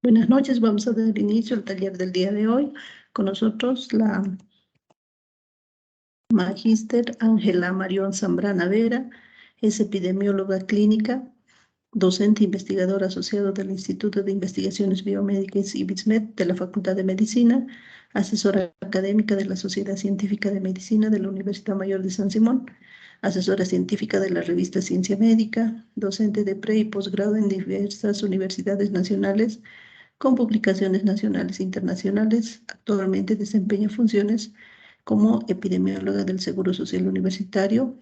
Buenas noches, vamos a dar inicio al taller del día de hoy. Con nosotros la magíster Ángela Marión Zambrana Vera, es epidemióloga clínica, docente investigador asociado del Instituto de Investigaciones Biomédicas IBISMED de la Facultad de Medicina, asesora académica de la Sociedad Científica de Medicina de la Universidad Mayor de San Simón, asesora científica de la revista Ciencia Médica, docente de pre y posgrado en diversas universidades nacionales con publicaciones nacionales e internacionales. Actualmente desempeña funciones como epidemióloga del Seguro Social Universitario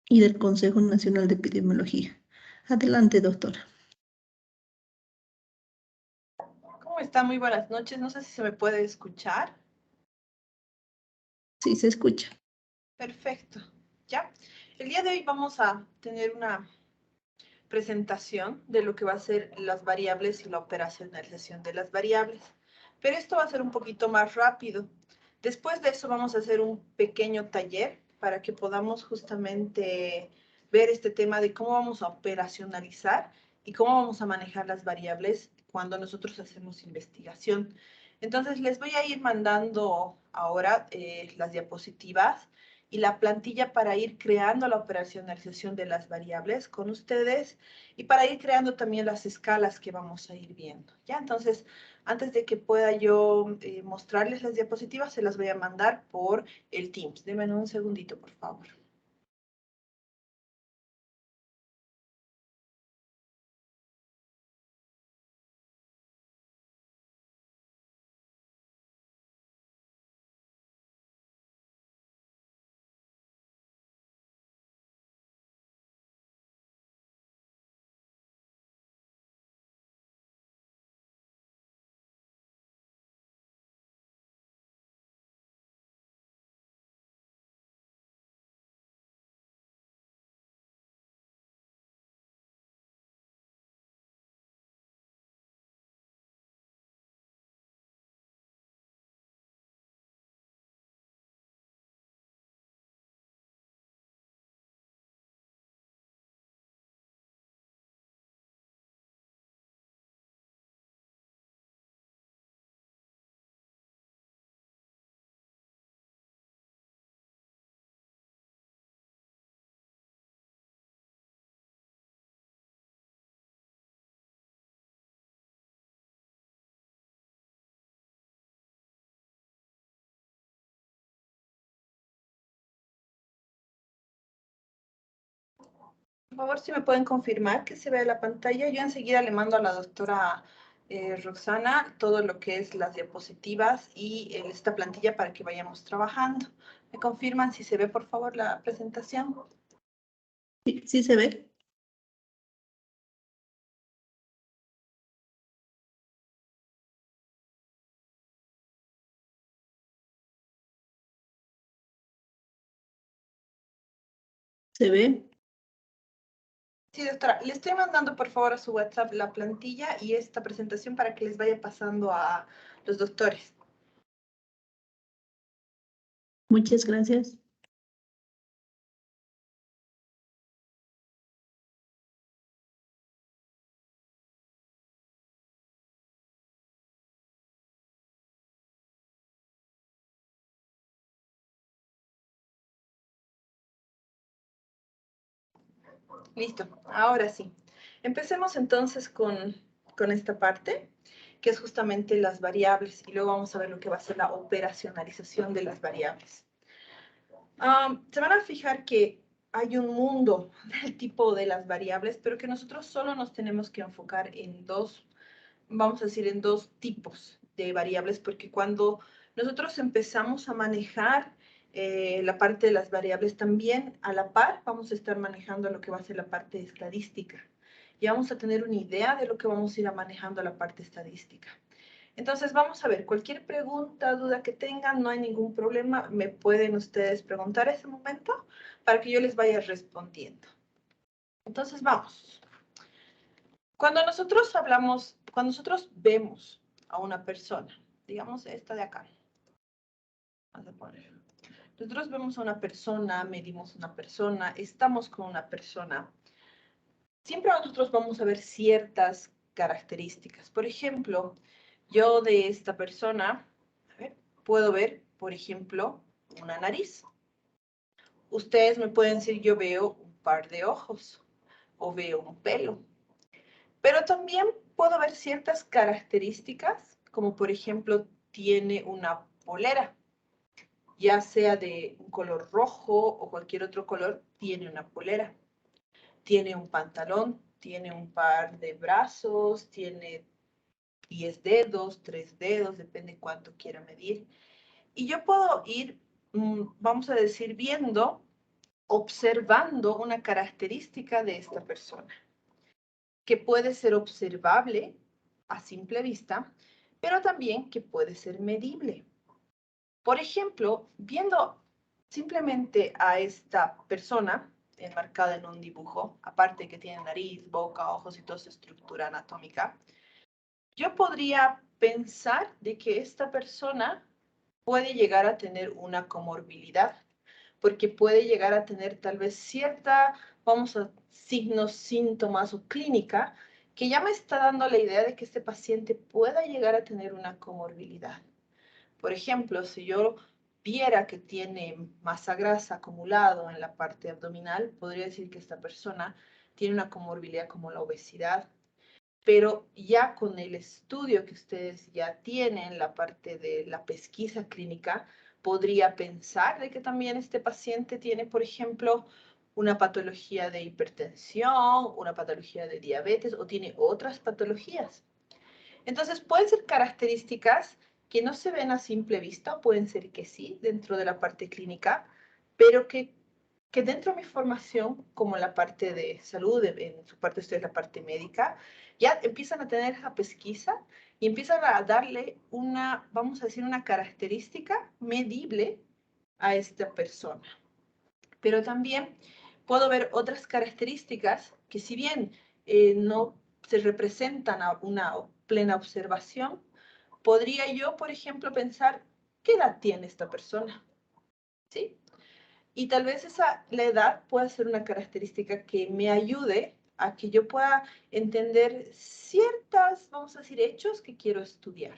y del Consejo Nacional de Epidemiología. Adelante, doctora. ¿Cómo está? Muy buenas noches. No sé si se me puede escuchar. Sí, se escucha. Perfecto. ¿Ya? El día de hoy vamos a tener una presentación de lo que va a ser las variables y la operacionalización de las variables. Pero esto va a ser un poquito más rápido. Después de eso vamos a hacer un pequeño taller para que podamos justamente ver este tema de cómo vamos a operacionalizar y cómo vamos a manejar las variables cuando nosotros hacemos investigación. Entonces les voy a ir mandando ahora las diapositivas y la plantilla para ir creando la operacionalización de las variables con ustedes y para ir creando también las escalas que vamos a ir viendo. ¿Ya? Entonces, antes de que pueda yo mostrarles las diapositivas, se las voy a mandar por el Teams. Denme un segundito, por favor. Por favor, si me pueden confirmar que se ve la pantalla, yo enseguida le mando a la doctora Roxana todo lo que es las diapositivas y esta plantilla para que vayamos trabajando. ¿Me confirman si se ve, por favor, la presentación? Sí, sí se ve. ¿Se ve? Sí, doctora, le estoy mandando por favor a su WhatsApp la plantilla y esta presentación para que les vaya pasando a los doctores. Muchas gracias. Listo, ahora sí. Empecemos entonces con esta parte, que es justamente las variables, y luego vamos a ver lo que va a ser la operacionalización de las variables. Se van a fijar que hay un mundo del tipo de las variables, pero que nosotros solo nos tenemos que enfocar en dos, vamos a decir, en dos tipos de variables, porque cuando nosotros empezamos a manejar la parte de las variables también, a la par vamos a estar manejando lo que va a ser la parte estadística. Y vamos a tener una idea de lo que vamos a ir manejando a la parte estadística. Entonces, vamos a ver, cualquier pregunta, duda que tengan, no hay ningún problema, me pueden ustedes preguntar en ese momento para que yo les vaya respondiendo. Entonces, vamos. Cuando nosotros hablamos, cuando nosotros vemos a una persona, digamos esta de acá, vamos a poner. Nosotros vemos a una persona, medimos a una persona, estamos con una persona. Siempre nosotros vamos a ver ciertas características. Por ejemplo, yo de esta persona, a ver, puedo ver, por ejemplo, una nariz. Ustedes me pueden decir, yo veo un par de ojos o veo un pelo. Pero también puedo ver ciertas características, como por ejemplo, tiene una polera, ya sea de un color rojo o cualquier otro color, tiene una polera. Tiene un pantalón, tiene un par de brazos, tiene 10 dedos, 3 dedos, depende cuánto quiera medir. Y yo puedo ir, vamos a decir, viendo, observando una característica de esta persona, que puede ser observable a simple vista, pero también que puede ser medible. Por ejemplo, viendo simplemente a esta persona enmarcada en un dibujo, aparte que tiene nariz, boca, ojos y toda su estructura anatómica, yo podría pensar de que esta persona puede llegar a tener una comorbilidad, porque puede llegar a tener tal vez cierta, vamos a signos, síntomas o clínica, que ya me está dando la idea de que este paciente pueda llegar a tener una comorbilidad. Por ejemplo, si yo viera que tiene masa grasa acumulado en la parte abdominal, podría decir que esta persona tiene una comorbilidad como la obesidad, pero ya con el estudio que ustedes ya tienen, la parte de la pesquisa clínica, podría pensar de que también este paciente tiene, por ejemplo, una patología de hipertensión, una patología de diabetes o tiene otras patologías. Entonces, pueden ser características que no se ven a simple vista, pueden ser que sí, dentro de la parte clínica, pero que dentro de mi formación, como la parte de salud, en su parte estoy en la parte médica, ya empiezan a tener esa pesquisa y empiezan a darle una, vamos a decir, una característica medible a esta persona. Pero también puedo ver otras características que si bien no se representan a una plena observación, podría yo, por ejemplo, pensar, ¿qué edad tiene esta persona? ¿Sí? Y tal vez la edad pueda ser una característica que me ayude a que yo pueda entender ciertas, vamos a decir, hechos que quiero estudiar.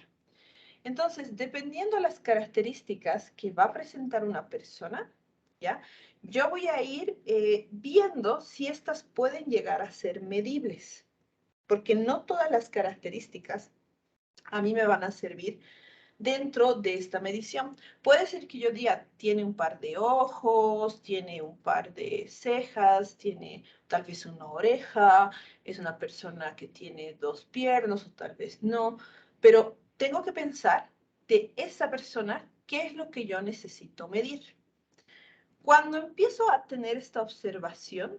Entonces, dependiendo de las características que va a presentar una persona, ¿ya? Yo voy a ir viendo si estas pueden llegar a ser medibles, porque no todas las características a mí me van a servir dentro de esta medición. Puede ser que yo diga, tiene un par de ojos, tiene un par de cejas, tiene tal vez una oreja, es una persona que tiene 2 piernas o tal vez no, pero tengo que pensar de esa persona qué es lo que yo necesito medir. Cuando empiezo a tener esta observación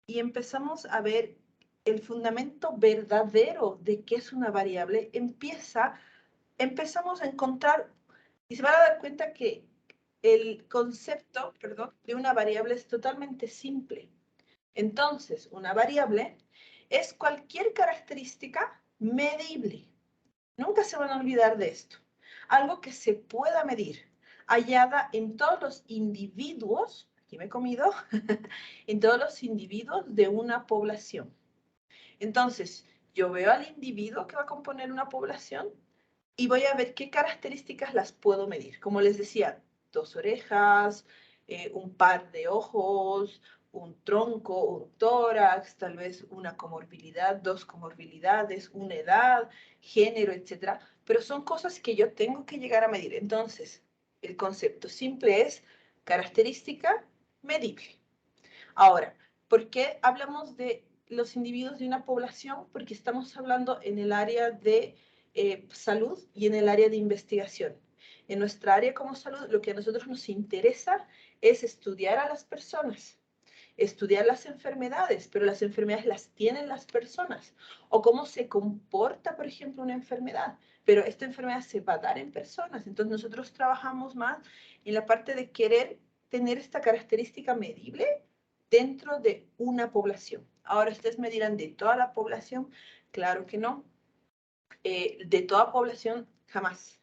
y empezamos a ver el fundamento verdadero de qué es una variable, empezamos a encontrar y se van a dar cuenta que el concepto, perdón, de una variable es totalmente simple. Entonces, una variable es cualquier característica medible. Nunca se van a olvidar de esto. Algo que se pueda medir, hallada en todos los individuos, aquí me he comido, en todos los individuos de una población. Entonces, yo veo al individuo que va a componer una población y voy a ver qué características las puedo medir. Como les decía, 2 orejas, un par de ojos, un tronco, un tórax, tal vez una comorbilidad, 2 comorbilidades, una edad, género, etc. Pero son cosas que yo tengo que llegar a medir. Entonces, el concepto simple es característica medible. Ahora, ¿por qué hablamos de los individuos de una población? Porque estamos hablando en el área de salud y en el área de investigación. En nuestra área como salud, lo que a nosotros nos interesa es estudiar a las personas, estudiar las enfermedades, pero las enfermedades las tienen las personas, o cómo se comporta, por ejemplo, una enfermedad, pero esta enfermedad se va a dar en personas. Entonces nosotros trabajamos más en la parte de querer tener esta característica medible dentro de una población. Ahora ustedes me dirán, ¿de toda la población? Claro que no. De toda población, jamás,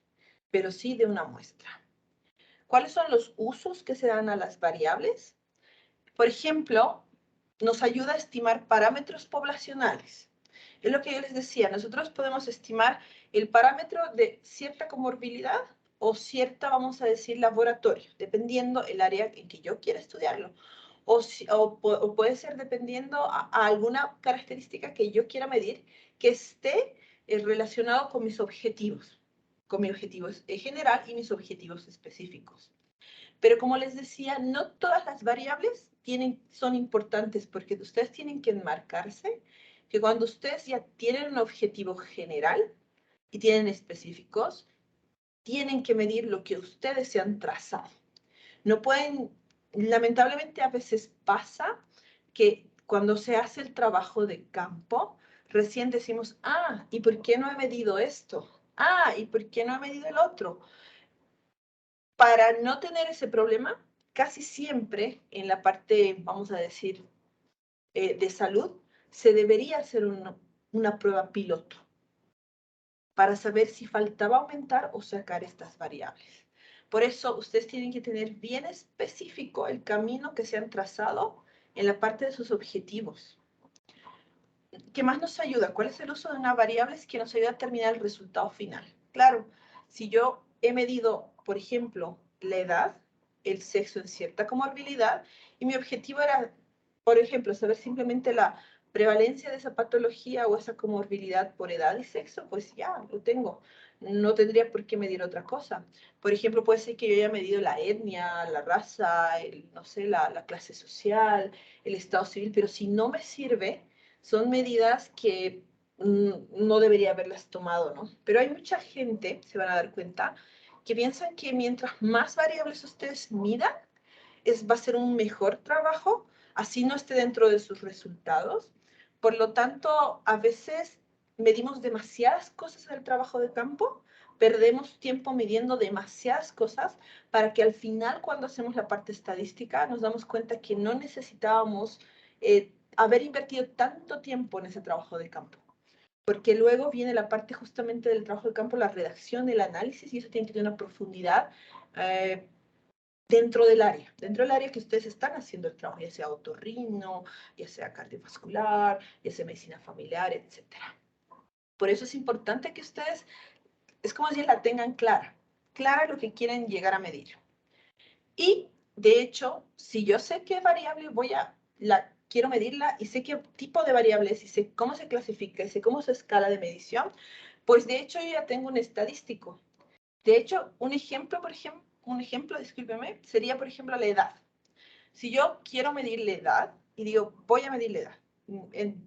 pero sí de una muestra. ¿Cuáles son los usos que se dan a las variables? Por ejemplo, nos ayuda a estimar parámetros poblacionales. Es lo que yo les decía, nosotros podemos estimar el parámetro de cierta comorbilidad o cierta, vamos a decir, laboratorio, dependiendo el área en que yo quiera estudiarlo. O puede ser dependiendo a alguna característica que yo quiera medir que esté relacionado con mis objetivos, con mi objetivo general y mis objetivos específicos. Pero como les decía, no todas las variables son importantes porque ustedes tienen que enmarcarse que cuando ustedes ya tienen un objetivo general y tienen específicos, tienen que medir lo que ustedes se han trazado. No pueden, lamentablemente a veces pasa que cuando se hace el trabajo de campo, recién decimos, ah, ¿y por qué no he medido esto? Ah, ¿y por qué no he medido el otro? Para no tener ese problema, casi siempre en la parte, vamos a decir, de salud, se debería hacer una prueba piloto para saber si faltaba aumentar o sacar estas variables. Por eso, ustedes tienen que tener bien específico el camino que se han trazado en la parte de sus objetivos. ¿Qué más nos ayuda? ¿Cuál es el uso de una variable? Es que nos ayuda a determinar el resultado final. Claro, si yo he medido, por ejemplo, la edad, el sexo en cierta comorbilidad, y mi objetivo era, por ejemplo, saber simplemente la prevalencia de esa patología o esa comorbilidad por edad y sexo, pues ya, lo tengo. No tendría por qué medir otra cosa. Por ejemplo, puede ser que yo haya medido la etnia, la raza, no sé, la clase social, el estado civil, pero si no me sirve, son medidas que no debería haberlas tomado, ¿no? Pero hay mucha gente, se van a dar cuenta, que piensan que mientras más variables ustedes midan, va a ser un mejor trabajo, así no esté dentro de sus resultados. Por lo tanto, a veces medimos demasiadas cosas en el trabajo de campo, perdemos tiempo midiendo demasiadas cosas para que al final, cuando hacemos la parte estadística, nos damos cuenta que no necesitábamos haber invertido tanto tiempo en ese trabajo de campo. Porque luego viene la parte justamente del trabajo de campo, la redacción, el análisis, y eso tiene que tener una profundidad dentro del área que ustedes están haciendo el trabajo, ya sea otorrino, ya sea cardiovascular, ya sea medicina familiar, etc. Por eso es importante que ustedes, es como si la tengan clara lo que quieren llegar a medir. Y, de hecho, si yo sé qué variable quiero medirla y sé qué tipo de variables y sé cómo se clasifica y sé cómo se escala de medición, pues de hecho yo ya tengo un estadístico. De hecho, un ejemplo, discúlpeme, sería, por ejemplo, la edad. Si yo quiero medir la edad y digo, voy a medir la edad,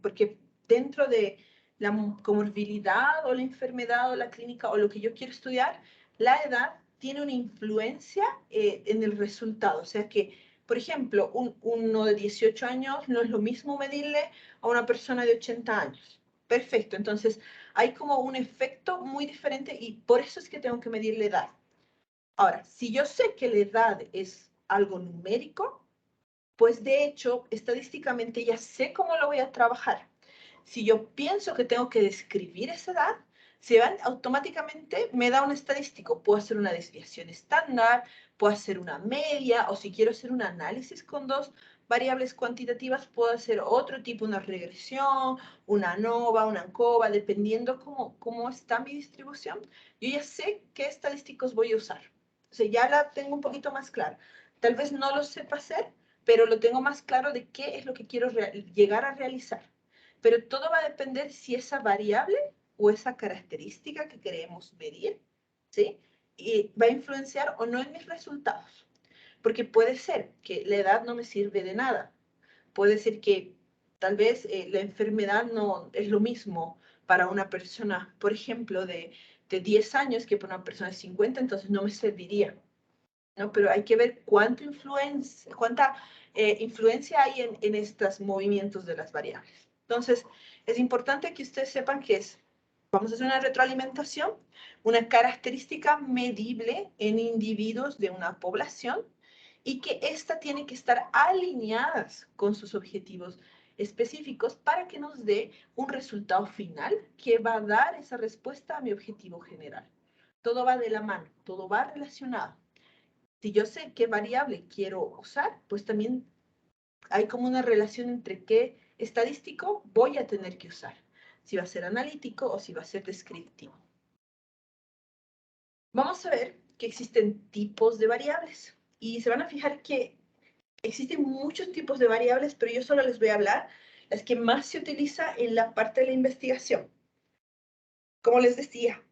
porque dentro de la comorbilidad o la enfermedad o la clínica o lo que yo quiero estudiar, la edad tiene una influencia en el resultado. O sea que, por ejemplo, uno de 18 años no es lo mismo medirle a una persona de 80 años. Perfecto, entonces hay como un efecto muy diferente y por eso es que tengo que medir la edad. Ahora, si yo sé que la edad es algo numérico, pues de hecho, estadísticamente ya sé cómo lo voy a trabajar. Si yo pienso que tengo que describir esa edad, automáticamente me da un estadístico. Puedo hacer una desviación estándar, puedo hacer una media, o si quiero hacer un análisis con dos variables cuantitativas, puedo hacer otro tipo, una regresión, una ANOVA, una ANCOVA, dependiendo cómo está mi distribución. Yo ya sé qué estadísticos voy a usar. O sea, ya la tengo un poquito más clara. Tal vez no lo sepa hacer, pero lo tengo más claro de qué es lo que quiero llegar a realizar. Pero todo va a depender si esa variable o esa característica que queremos medir, ¿sí? Y va a influenciar o no en mis resultados. Porque puede ser que la edad no me sirve de nada. Puede ser que tal vez la enfermedad no es lo mismo para una persona, por ejemplo, de 10 años que para una persona de 50, entonces no me serviría. ¿No? Pero hay que ver cuánta influencia hay en estos movimientos de las variables. Entonces, es importante que ustedes sepan que vamos a hacer una retroalimentación, una característica medible en individuos de una población y que esta tiene que estar alineada con sus objetivos específicos para que nos dé un resultado final que va a dar esa respuesta a mi objetivo general. Todo va de la mano, todo va relacionado. Si yo sé qué variable quiero usar, pues también hay como una relación entre qué estadístico voy a tener que usar. si va a ser analítico o si va a ser descriptivo. Vamos a ver que existen tipos de variables y se van a fijar que existen muchos tipos de variables, pero yo solo les voy a hablar las que más se utiliza en la parte de la investigación. Como les decía,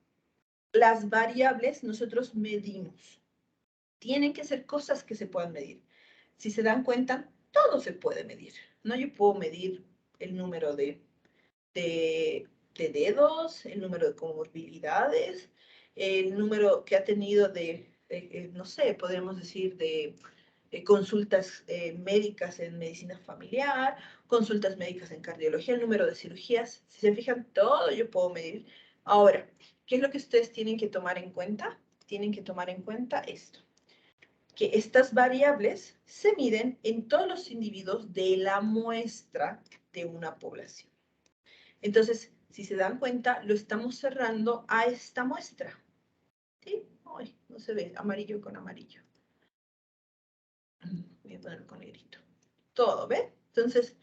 las variables nosotros medimos. Tienen que ser cosas que se puedan medir. Si se dan cuenta, todo se puede medir. No, yo puedo medir el número de dedos, el número de comorbilidades, el número que ha tenido no sé, podemos decir de consultas médicas en medicina familiar, consultas médicas en cardiología, el número de cirugías. Si se fijan, todo yo puedo medir. Ahora, ¿qué es lo que ustedes tienen que tomar en cuenta? Tienen que tomar en cuenta esto, que estas variables se miden en todos los individuos de la muestra de una población. Entonces, si se dan cuenta, lo estamos cerrando a esta muestra. ¿Sí? Ay, no se ve, amarillo con amarillo. Voy a ponerlo con negrito. Todo, ¿ven? Entonces,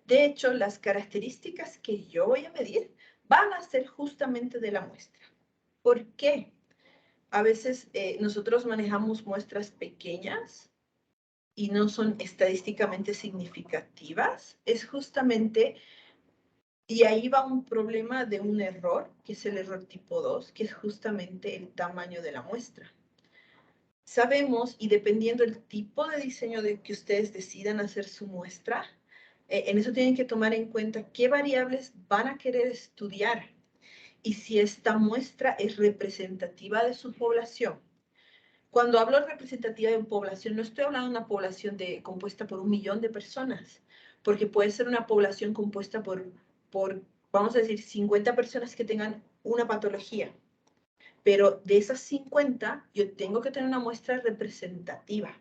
de hecho, las características que yo voy a medir van a ser justamente de la muestra. ¿Por qué? A veces nosotros manejamos muestras pequeñas y no son estadísticamente significativas. Es justamente, y ahí va un problema de un error, que es el error tipo 2, que es justamente el tamaño de la muestra. Sabemos, y dependiendo del tipo de diseño de que ustedes decidan hacer su muestra, en eso tienen que tomar en cuenta qué variables van a querer estudiar y si esta muestra es representativa de su población. Cuando hablo de representativa de una población, no estoy hablando de una población compuesta por 1 millón de personas, porque puede ser una población compuesta por, vamos a decir, 50 personas que tengan una patología. Pero de esas 50, yo tengo que tener una muestra representativa.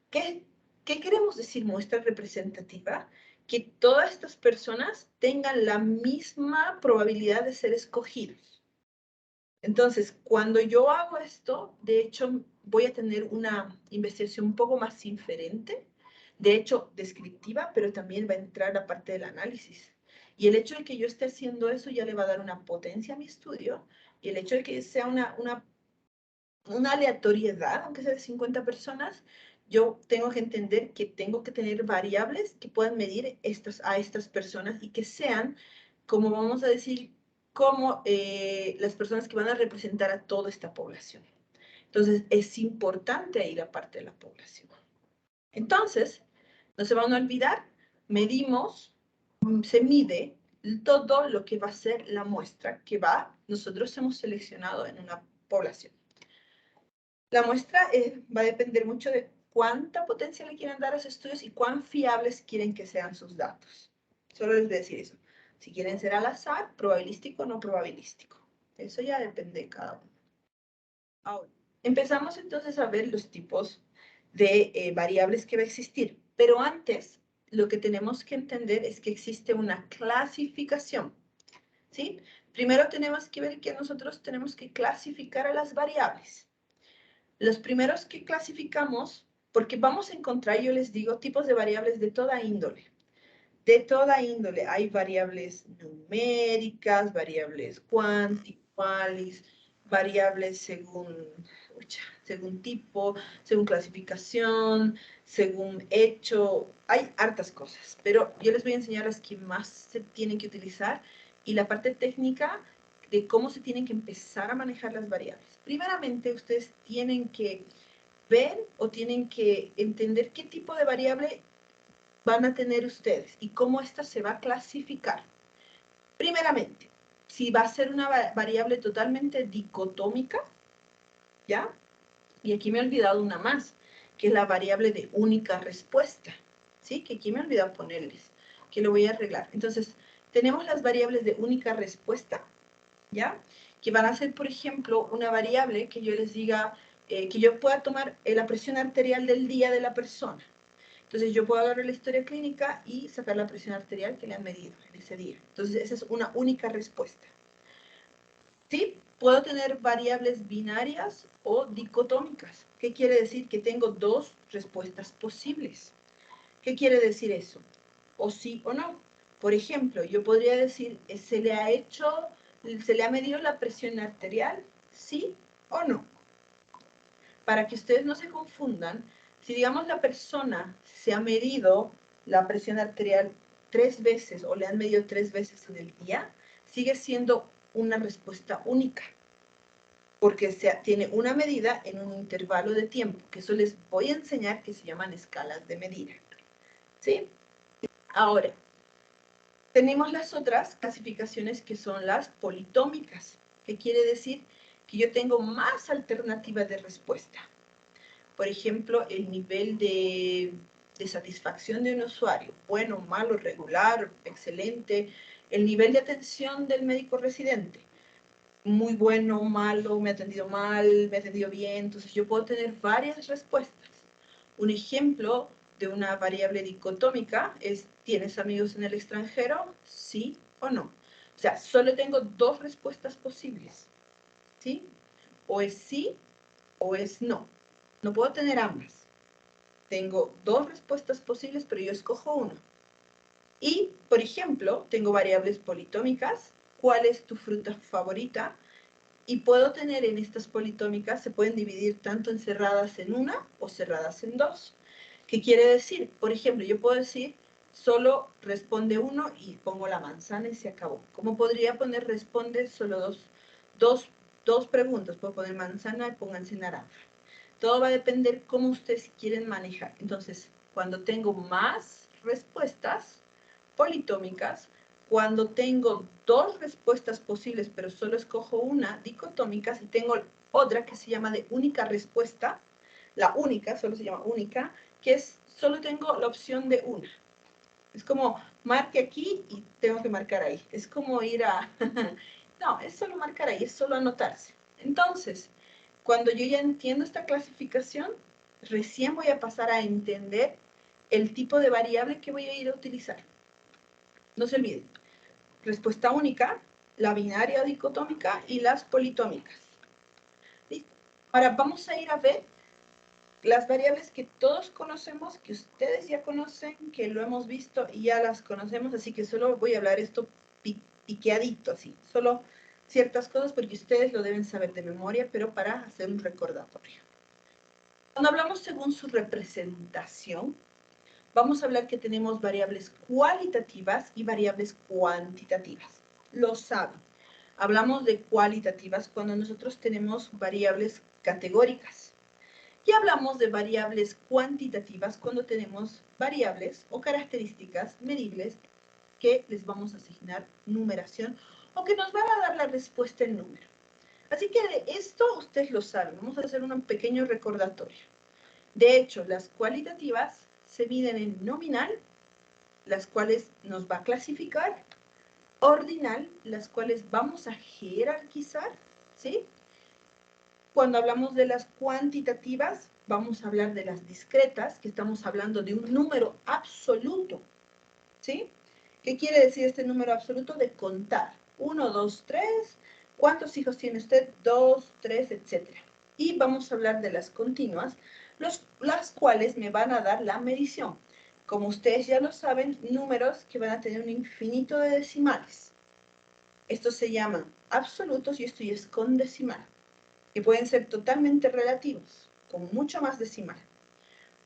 ¿Qué queremos decir muestra representativa? Que todas estas personas tengan la misma probabilidad de ser escogidos. Entonces, cuando yo hago esto, de hecho, voy a tener una investigación un poco más inferente, de hecho, descriptiva, pero también va a entrar la parte del análisis. Y el hecho de que yo esté haciendo eso ya le va a dar una potencia a mi estudio, y el hecho de que sea una aleatoriedad, aunque sea de 50 personas, yo tengo que entender que tengo que tener variables que puedan medir a estas personas y que sean, como vamos a decir, como las personas que van a representar a toda esta población. Entonces, es importante ahí la parte de la población. Entonces, no se van a olvidar, medimos, se mide todo lo que va a ser la muestra que nosotros hemos seleccionado en una población. La muestra va a depender mucho de cuánta potencia le quieren dar a esos estudios y cuán fiables quieren que sean sus datos. Solo les voy a decir eso. Si quieren ser al azar, probabilístico o no probabilístico. Eso ya depende de cada uno. Ahora, empezamos entonces a ver los tipos de variables que va a existir. Pero antes, lo que tenemos que entender es que existe una clasificación. ¿Sí? Primero tenemos que ver que nosotros tenemos que clasificar a las variables. Los primeros que clasificamos, porque vamos a encontrar, yo les digo, tipos de variables de toda índole. De toda índole. Hay variables numéricas, variables cuanticuales, variables según tipo, según clasificación, según hecho. Hay hartas cosas, pero yo les voy a enseñar las que más se tienen que utilizar y la parte técnica de cómo se tienen que empezar a manejar las variables. Primeramente, ustedes tienen que ver o tienen que entender qué tipo de variable van a tener ustedes y cómo esta se va a clasificar. Primeramente, si va a ser una variable totalmente dicotómica, ¿ya? Y aquí me he olvidado una más, que es la variable de única respuesta, ¿sí? Que aquí me he olvidado ponerles, que lo voy a arreglar. Entonces, tenemos las variables de única respuesta, ¿ya? Que van a ser, por ejemplo, una variable que yo les diga, que yo pueda tomar la presión arterial del día de la persona. Entonces yo puedo agarrar la historia clínica y sacar la presión arterial que le han medido en ese día. Entonces esa es una única respuesta. ¿Sí? Puedo tener variables binarias o dicotómicas. ¿Qué quiere decir? Que tengo dos respuestas posibles. ¿Qué quiere decir eso? O sí o no. Por ejemplo, yo podría decir, ¿se le ha medido la presión arterial? ¿Sí o no? Para que ustedes no se confundan, si digamos la persona se ha medido la presión arterial 3 veces o le han medido 3 veces en el día, sigue siendo una respuesta única, porque tiene una medida en un intervalo de tiempo, que eso les voy a enseñar, que se llaman escalas de medida. ¿Sí? Ahora, tenemos las otras clasificaciones que son las politómicas, que quiere decir que yo tengo más alternativas de respuesta. Por ejemplo, el nivel de satisfacción de un usuario, bueno, malo, regular, excelente, el nivel de atención del médico residente, muy bueno, malo, me ha atendido mal, me ha atendido bien, entonces yo puedo tener varias respuestas. Un ejemplo de una variable dicotómica es, ¿tienes amigos en el extranjero? ¿Sí o no? O sea, solo tengo 2 respuestas posibles, ¿sí? O es sí o es no. No puedo tener ambas. Tengo 2 respuestas posibles, pero yo escojo una. Y, por ejemplo, tengo variables politómicas. ¿Cuál es tu fruta favorita? Y puedo tener en estas politómicas, se pueden dividir tanto en cerradas en una o cerradas en 2. ¿Qué quiere decir? Por ejemplo, yo puedo decir, solo responde uno y pongo la manzana y se acabó. ¿Cómo podría poner responde solo dos preguntas? Puedo poner manzana y pónganse naranja. Todo va a depender cómo ustedes quieren manejar. Entonces, cuando tengo más respuestas politómicas, cuando tengo 2 respuestas posibles, pero solo escojo una, dicotómicas, y tengo otra que se llama de única respuesta, la única, solo se llama única, que es, solo tengo la opción de una. Es como, marque aquí y tengo que marcar ahí. Es como ir a... no, es solo marcar ahí, es solo anotarse. Entonces, cuando yo ya entiendo esta clasificación, recién voy a pasar a entender el tipo de variable que voy a ir a utilizar. No se olviden, respuesta única, la binaria o dicotómica y las politómicas. ¿Listo? Ahora vamos a ir a ver las variables que todos conocemos, que ustedes ya conocen, que lo hemos visto y ya las conocemos, así que solo voy a hablar esto piqueadito, así, solo ciertas cosas porque ustedes lo deben saber de memoria, pero para hacer un recordatorio. Cuando hablamos según su representación, vamos a hablar que tenemos variables cualitativas y variables cuantitativas. Lo saben. Hablamos de cualitativas cuando nosotros tenemos variables categóricas. Y hablamos de variables cuantitativas cuando tenemos variables o características medibles que les vamos a asignar numeración o que nos van a dar la respuesta en número. Así que de esto ustedes lo saben. Vamos a hacer un pequeño recordatorio. De hecho, las cualitativas se miden en nominal, las cuales nos va a clasificar, ordinal, las cuales vamos a jerarquizar, ¿sí? Cuando hablamos de las cuantitativas, vamos a hablar de las discretas, que estamos hablando de un número absoluto, ¿sí? ¿Qué quiere decir este número absoluto? De contar. 1, 2, 3. ¿Cuántos hijos tiene usted? 2, 3, etc. Y vamos a hablar de las continuas, las cuales me van a dar la medición. Como ustedes ya lo saben, números que van a tener un infinito de decimales. Estos se llaman absolutos y esto es con decimal, que pueden ser totalmente relativos, con mucho más decimal.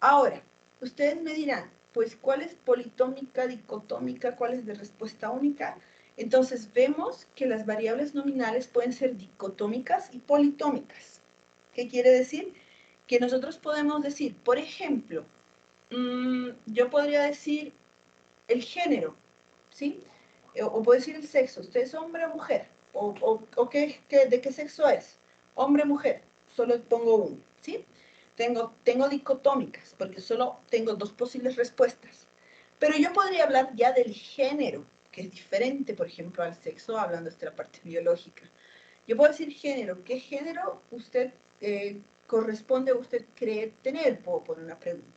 Ahora, ustedes me dirán, pues, ¿cuál es politómica, dicotómica, cuál es de respuesta única? Entonces, vemos que las variables nominales pueden ser dicotómicas y politómicas. ¿Qué quiere decir? Que nosotros podemos decir, por ejemplo, yo podría decir el género, ¿sí? O puedo decir el sexo, ¿usted es hombre o mujer? ¿O de qué sexo es? Hombre o mujer, solo pongo uno, ¿sí? Tengo dicotómicas, porque solo tengo 2 posibles respuestas. Pero yo podría hablar ya del género, que es diferente, por ejemplo, al sexo, hablando de la parte biológica. Yo puedo decir género. ¿Qué género usted corresponde o usted cree tener? Puedo poner una pregunta.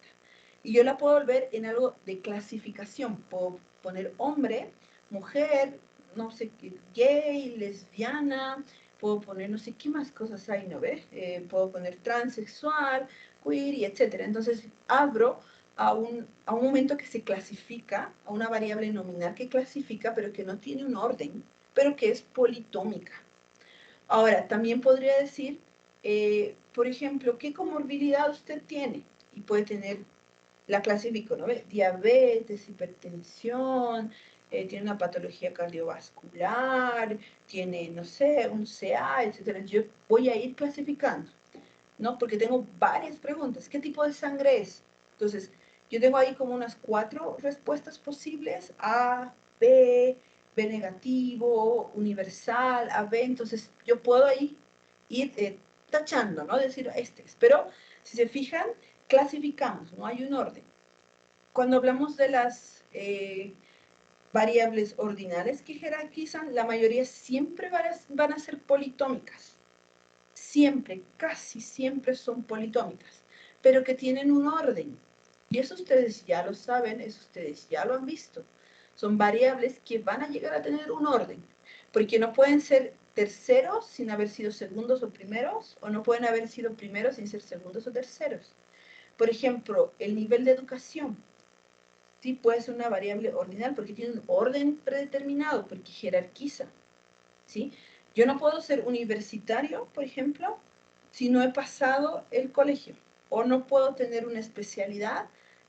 Y yo la puedo volver en algo de clasificación. Puedo poner hombre, mujer, no sé qué, gay, lesbiana, puedo poner no sé qué más cosas hay, ¿no ves? Puedo poner transexual, queer y etcétera. Entonces abro a un momento que se clasifica, a una variable nominal que clasifica, pero que no tiene un orden, pero que es politómica. Ahora, también podría decir, por ejemplo, ¿qué comorbilidad usted tiene? Y puede tener, la clasifico, ¿no? Diabetes, hipertensión, tiene una patología cardiovascular, tiene, no sé, un CA, etcétera. Yo voy a ir clasificando, ¿no? Porque tengo varias preguntas. ¿Qué tipo de sangre es? Entonces, yo tengo ahí como unas 4 respuestas posibles: A, B, B negativo, universal, AB. Entonces, yo puedo ahí ir tachando, ¿no? Decir, este es. Pero, si se fijan, clasificamos, no hay un orden. Cuando hablamos de las variables ordinales que jerarquizan, la mayoría siempre van a ser politómicas. Siempre, casi siempre son politómicas, pero que tienen un orden. Y eso ustedes ya lo saben, eso ustedes ya lo han visto. Son variables que van a llegar a tener un orden, porque no pueden ser terceros sin haber sido segundos o primeros, o no pueden haber sido primeros sin ser segundos o terceros. Por ejemplo, el nivel de educación, sí puede ser una variable ordinal porque tiene un orden predeterminado, porque jerarquiza, ¿sí? Yo no puedo ser universitario, por ejemplo, si no he pasado el colegio, o no puedo tener una especialidad,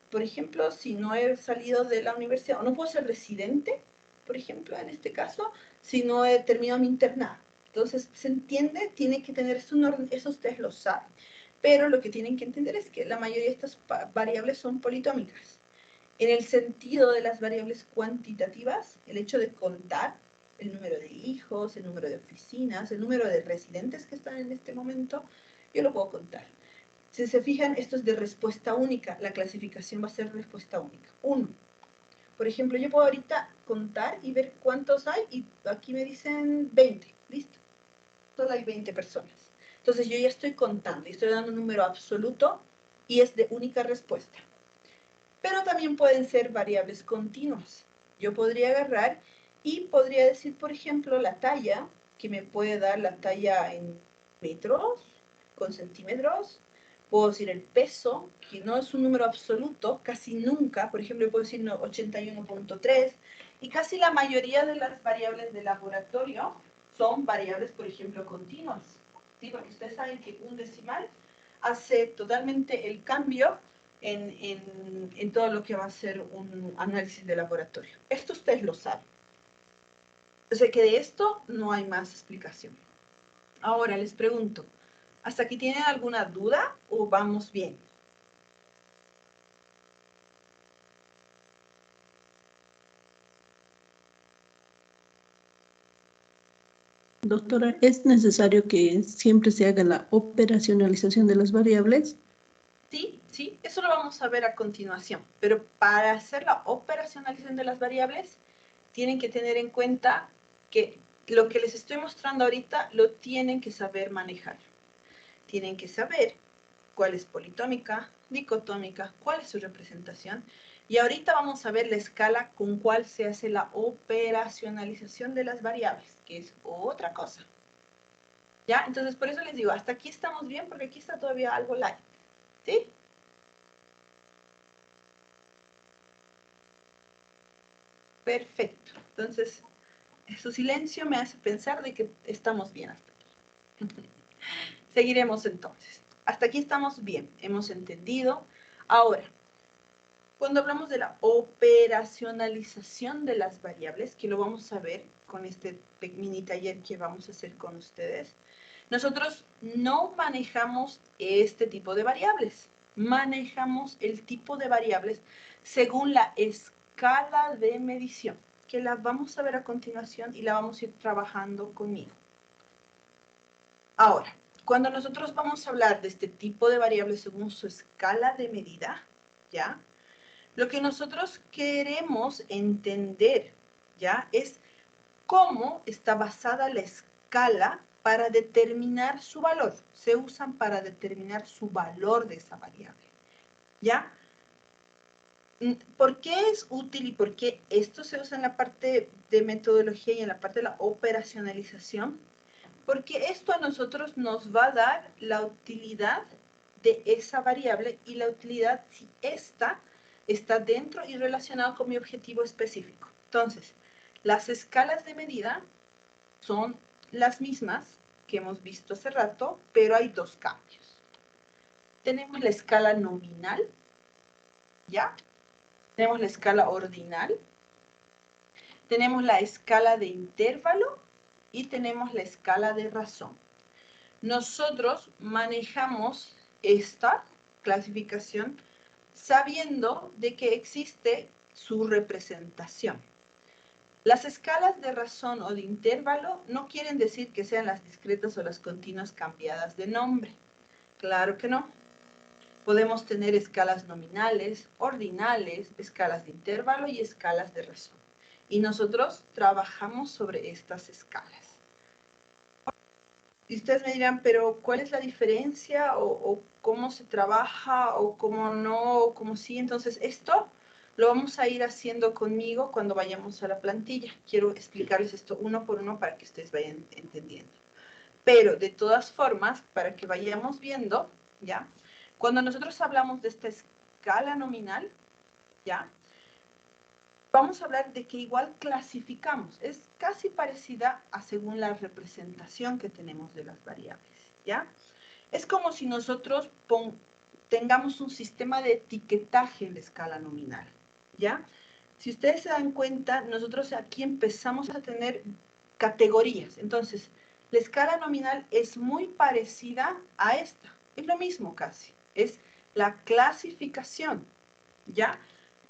por ejemplo, si no he salido de la universidad, o no puedo ser residente, por ejemplo, en este caso, si no he terminado mi internado. Entonces, ¿se entiende? Tiene que tener un orden, eso ustedes lo saben. Pero lo que tienen que entender es que la mayoría de estas variables son politómicas. En el sentido de las variables cuantitativas, el hecho de contar el número de hijos, el número de oficinas, el número de residentes que están en este momento, yo lo puedo contar. Si se fijan, esto es de respuesta única. La clasificación va a ser respuesta única. 1. Por ejemplo, yo puedo ahorita contar y ver cuántos hay, y aquí me dicen 20. Listo. Solo hay 20 personas. Entonces yo ya estoy contando y estoy dando un número absoluto y es de única respuesta. Pero también pueden ser variables continuas. Yo podría agarrar y podría decir, por ejemplo, la talla, que me puede dar la talla en metros, con centímetros. Puedo decir el peso, que no es un número absoluto, casi nunca. Por ejemplo, puedo decir 81.3. Y casi la mayoría de las variables de laboratorio son variables, por ejemplo, continuas. ¿Sí? Porque ustedes saben que un decimal hace totalmente el cambio en todo lo que va a ser un análisis de laboratorio. Esto ustedes lo saben. O sea que de esto no hay más explicación. Ahora les pregunto, ¿hasta aquí tienen alguna duda o vamos bien? Doctora, ¿es necesario que siempre se haga la operacionalización de las variables? Sí, sí, eso lo vamos a ver a continuación. Pero para hacer la operacionalización de las variables, tienen que tener en cuenta que lo que les estoy mostrando ahorita lo tienen que saber manejar. Tienen que saber cuál es politómica, dicotómica, cuál es su representación. Y ahorita vamos a ver la escala con cuál se hace la operacionalización de las variables, que es otra cosa. ¿Ya? Entonces, por eso les digo, hasta aquí estamos bien, porque aquí está todavía algo light. ¿Sí? Perfecto. Entonces, su silencio me hace pensar de que estamos bien hasta aquí. Seguiremos entonces. Hasta aquí estamos bien, hemos entendido. Ahora, cuando hablamos de la operacionalización de las variables, que lo vamos a ver con este mini taller que vamos a hacer con ustedes, nosotros no manejamos este tipo de variables, manejamos el tipo de variables según la escala de medición, que la vamos a ver a continuación y la vamos a ir trabajando conmigo. Ahora, cuando nosotros vamos a hablar de este tipo de variables según su escala de medida, ¿ya? Lo que nosotros queremos entender, ¿ya? Es cómo está basada la escala para determinar su valor. Se usan para determinar su valor de esa variable, ¿ya? ¿Por qué es útil y por qué esto se usa en la parte de metodología y en la parte de la operacionalización? Porque esto a nosotros nos va a dar la utilidad de esa variable y la utilidad si esta está dentro y relacionado con mi objetivo específico. Entonces, las escalas de medida son las mismas que hemos visto hace rato, pero hay dos cambios. Tenemos la escala nominal, ¿ya? Tenemos la escala ordinal, tenemos la escala de intervalo y tenemos la escala de razón. Nosotros manejamos esta clasificación sabiendo de que existe su representación. Las escalas de razón o de intervalo no quieren decir que sean las discretas o las continuas cambiadas de nombre. Claro que no. Podemos tener escalas nominales, ordinales, escalas de intervalo y escalas de razón. Y nosotros trabajamos sobre estas escalas. Y ustedes me dirán, pero ¿cuál es la diferencia? ¿O cómo se trabaja? ¿O cómo no? ¿O cómo sí? Entonces, esto lo vamos a ir haciendo conmigo cuando vayamos a la plantilla. Quiero explicarles esto uno por uno para que ustedes vayan entendiendo. Pero, de todas formas, para que vayamos viendo, ¿ya? Cuando nosotros hablamos de esta escala nominal, ¿ya? Vamos a hablar de que igual clasificamos. Es casi parecida a según la representación que tenemos de las variables, ¿ya? Es como si nosotros tengamos un sistema de etiquetaje en la escala nominal, ¿ya? Si ustedes se dan cuenta, nosotros aquí empezamos a tener categorías. Entonces, la escala nominal es muy parecida a esta. Es lo mismo casi. Es la clasificación, ¿ya?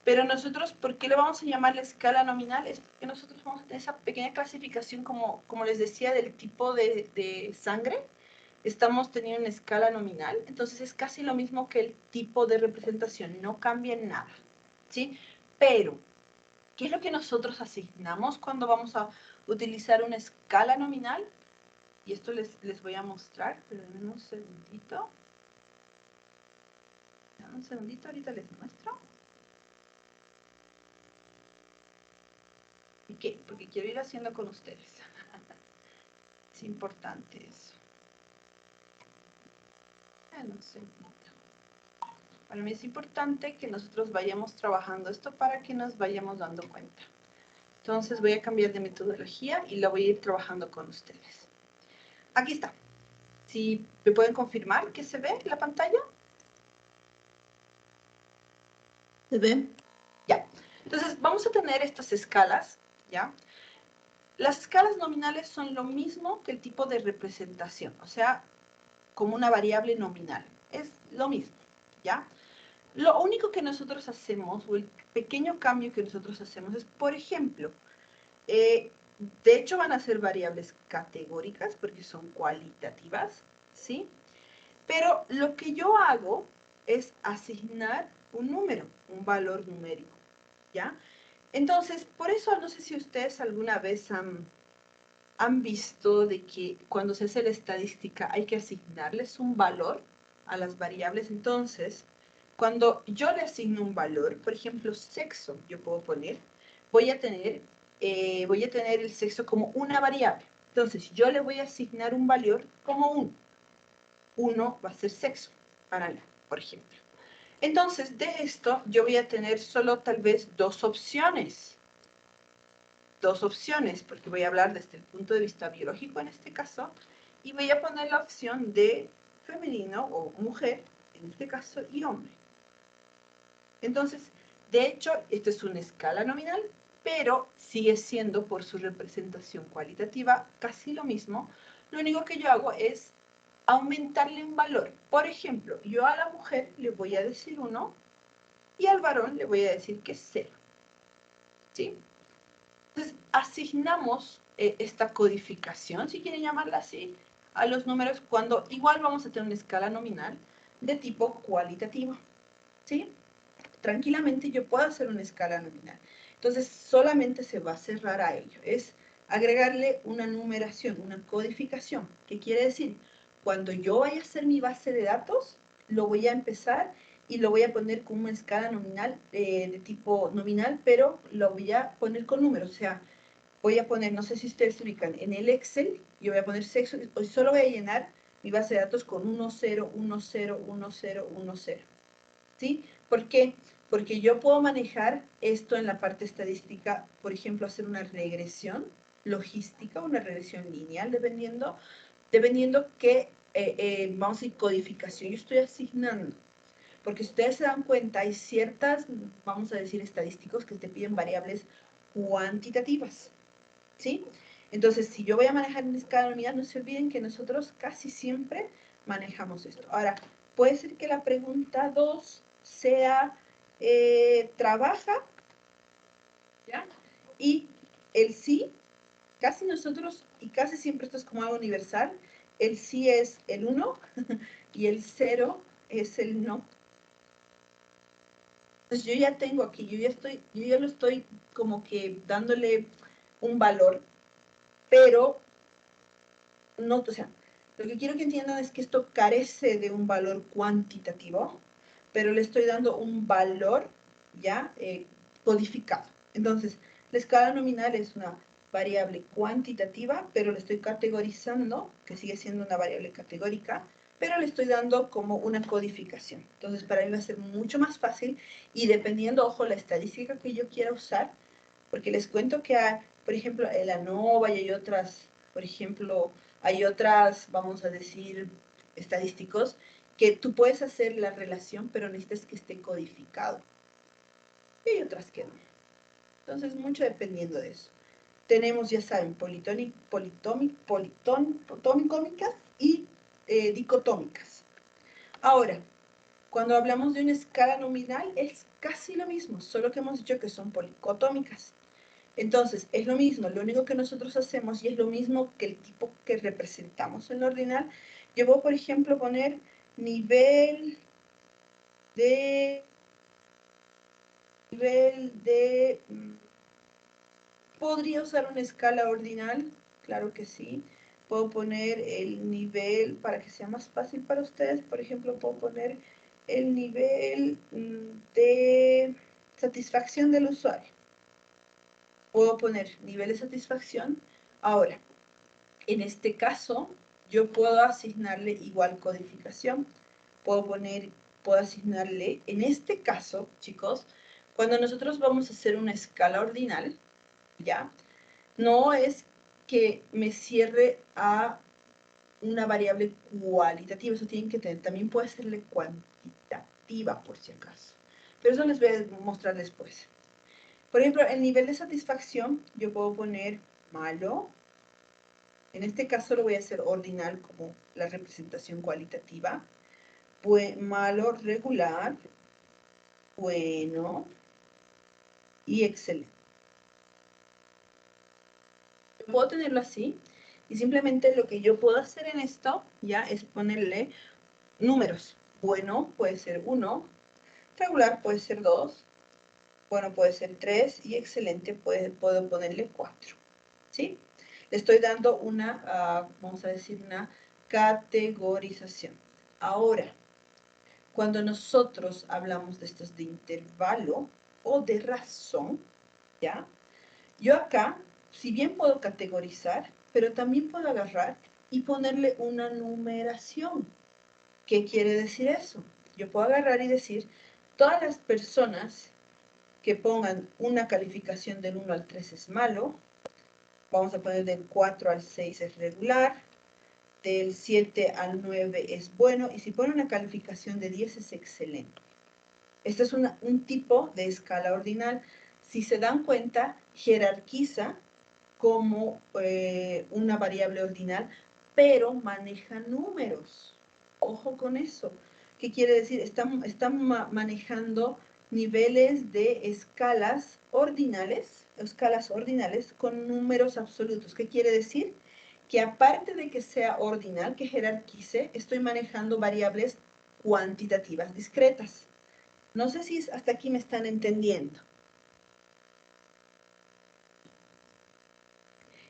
Pero nosotros, ¿por qué le vamos a llamar la escala nominal? Es porque nosotros vamos a tener esa pequeña clasificación, como les decía, del tipo de sangre. Estamos teniendo una escala nominal, entonces es casi lo mismo que el tipo de representación, no cambia en nada, ¿sí? Pero, ¿qué es lo que nosotros asignamos cuando vamos a utilizar una escala nominal? Y esto les voy a mostrar, pero denme un segundito. Dame un segundito, ahorita les muestro. ¿Y qué? Porque quiero ir haciendo con ustedes. Es importante eso. No sé. Para mí es importante que nosotros vayamos trabajando esto para que nos vayamos dando cuenta. Entonces voy a cambiar de metodología y la voy a ir trabajando con ustedes. Aquí está. ¿Sí me pueden confirmar que se ve en la pantalla? ¿Se ve? Ya. Entonces vamos a tener estas escalas, ¿ya? Las escalas nominales son lo mismo que el tipo de representación, o sea, como una variable nominal. Es lo mismo, ¿ya? Lo único que nosotros hacemos, o el pequeño cambio que nosotros hacemos es, por ejemplo, de hecho van a ser variables categóricas porque son cualitativas, ¿sí? Pero lo que yo hago es asignar un número, un valor numérico, ¿ya? Entonces, por eso no sé si ustedes alguna vez han visto de que cuando se hace la estadística hay que asignarles un valor a las variables. Entonces, cuando yo le asigno un valor, por ejemplo, sexo, yo puedo poner, voy a tener el sexo como una variable. Entonces, yo le voy a asignar un valor como 1. 1 va a ser sexo para la, por ejemplo. Entonces, de esto yo voy a tener solo tal vez dos opciones, porque voy a hablar desde el punto de vista biológico en este caso, y voy a poner la opción de femenino o mujer, en este caso, y hombre. Entonces, de hecho, esta es una escala nominal, pero sigue siendo por su representación cualitativa casi lo mismo. Lo único que yo hago es aumentarle un valor. Por ejemplo, yo a la mujer le voy a decir 1 y al varón le voy a decir que es 0. ¿Sí? Entonces, asignamos esta codificación, si quieren llamarla así, a los números cuando igual vamos a tener una escala nominal de tipo cualitativo. ¿Sí? Tranquilamente yo puedo hacer una escala nominal. Entonces, solamente se va a cerrar a ello. Es agregarle una numeración, una codificación. ¿Qué quiere decir? Cuando yo vaya a hacer mi base de datos, lo voy a empezar y lo voy a poner con una escala nominal, de tipo nominal, pero lo voy a poner con números. O sea, voy a poner, no sé si ustedes se ubican, en el Excel, yo voy a poner sexo, y solo voy a llenar mi base de datos con 1, 0, 1, 0, 1, 0, 1, 0. ¿Sí? ¿Por qué? Porque yo puedo manejar esto en la parte estadística, por ejemplo, hacer una regresión logística, una regresión lineal, dependiendo qué, vamos a decir, codificación yo estoy asignando. Porque si ustedes se dan cuenta, hay ciertas, vamos a decir, estadísticos que te piden variables cuantitativas, ¿sí? Entonces, si yo voy a manejar en escala de unidad, no se olviden que nosotros casi siempre manejamos esto. Ahora, puede ser que la pregunta 2 sea, trabaja, ¿ya? Y el sí, casi nosotros, y casi siempre esto es como algo universal, el sí es el 1 y el 0 es el no. Entonces yo ya tengo aquí, yo ya lo estoy como que dándole un valor, pero no, o sea, lo que quiero que entiendan es que esto carece de un valor cuantitativo, pero le estoy dando un valor ya codificado. Entonces, la escala nominal es una variable cuantitativa, pero le estoy categorizando, que sigue siendo una variable categórica, pero le estoy dando como una codificación. Entonces, para mí va a ser mucho más fácil y dependiendo, ojo, la estadística que yo quiera usar, porque les cuento que hay, por ejemplo, el ANOVA y hay otras, por ejemplo, hay otras, vamos a decir, estadísticos, que tú puedes hacer la relación, pero necesitas que esté codificado. Y hay otras que no. Entonces, mucho dependiendo de eso. Tenemos, ya saben, politómicas y dicotómicas. Ahora, cuando hablamos de una escala nominal, es casi lo mismo, solo que hemos dicho que son policotómicas. Entonces, es lo mismo, lo único que nosotros hacemos, y es lo mismo que el tipo que representamos en el ordinal, yo puedo, por ejemplo, poner nivel de... ¿Podría usar una escala ordinal? Claro que sí. Puedo poner el nivel, para que sea más fácil para ustedes, por ejemplo, puedo poner el nivel de satisfacción del usuario. Puedo poner nivel de satisfacción. Ahora, en este caso, yo puedo asignarle igual codificación. Puedo asignarle, en este caso, chicos, cuando nosotros vamos a hacer una escala ordinal, ¿ya? No es que me cierre a una variable cualitativa, eso tienen que tener. También puede serle cuantitativa, por si acaso. Pero eso les voy a mostrar después. Por ejemplo, el nivel de satisfacción, yo puedo poner malo. En este caso lo voy a hacer ordinal como la representación cualitativa. Malo, regular, bueno y excelente. Puedo tenerlo así y simplemente lo que yo puedo hacer en esto ya es ponerle números. Bueno puede ser 1, regular puede ser 2, bueno puede ser 3 y excelente puedo ponerle 4. ¿Sí? Le estoy dando una, vamos a decir, una categorización. Ahora, cuando nosotros hablamos de estos de intervalo o de razón, ¿ya? Yo acá, si bien puedo categorizar, pero también puedo agarrar y ponerle una numeración. ¿Qué quiere decir eso? Yo puedo agarrar y decir, todas las personas que pongan una calificación del 1 al 3 es malo, vamos a poner del 4 al 6 es regular, del 7 al 9 es bueno, y si pone una calificación de 10 es excelente. Este es un tipo de escala ordinal. Si se dan cuenta, jerarquiza como una variable ordinal, pero maneja números. Ojo con eso. ¿Qué quiere decir? Están manejando niveles de escalas ordinales con números absolutos. ¿Qué quiere decir? Que aparte de que sea ordinal, que jerarquice, estoy manejando variables cuantitativas discretas. No sé si hasta aquí me están entendiendo.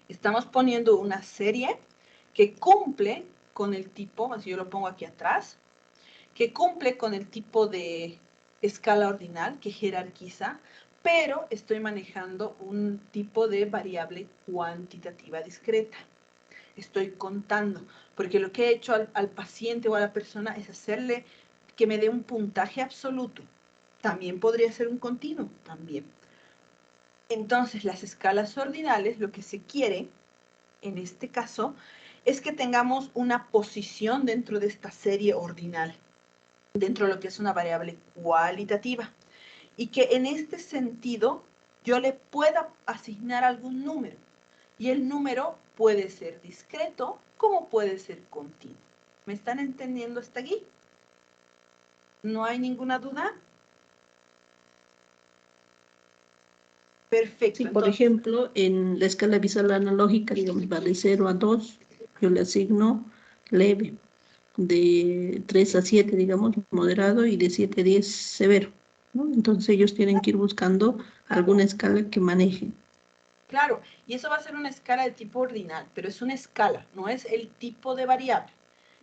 Estamos poniendo una serie que cumple con el tipo, así yo lo pongo aquí atrás, que cumple con el tipo de escala ordinal que jerarquiza, pero estoy manejando un tipo de variable cuantitativa discreta. Estoy contando, porque lo que he hecho al paciente o a la persona es hacerle que me dé un puntaje absoluto. También podría ser un continuo, también. Entonces, las escalas ordinales, lo que se quiere, en este caso, es que tengamos una posición dentro de esta serie ordinal, dentro de lo que es una variable cualitativa. Y que en este sentido, yo le pueda asignar algún número. Y el número puede ser discreto, como puede ser continuo. ¿Me están entendiendo hasta aquí? ¿No hay ninguna duda? Perfecto. Sí, por Entonces, ejemplo, en la escala visual analógica, digamos, va de 0 a 2, yo le asigno leve, de 3 a 7, digamos, moderado, y de 7 a 10, severo, ¿no? Entonces ellos tienen que ir buscando alguna escala que manejen. claro, y eso va a ser una escala de tipo ordinal, pero es una escala, no es el tipo de variable.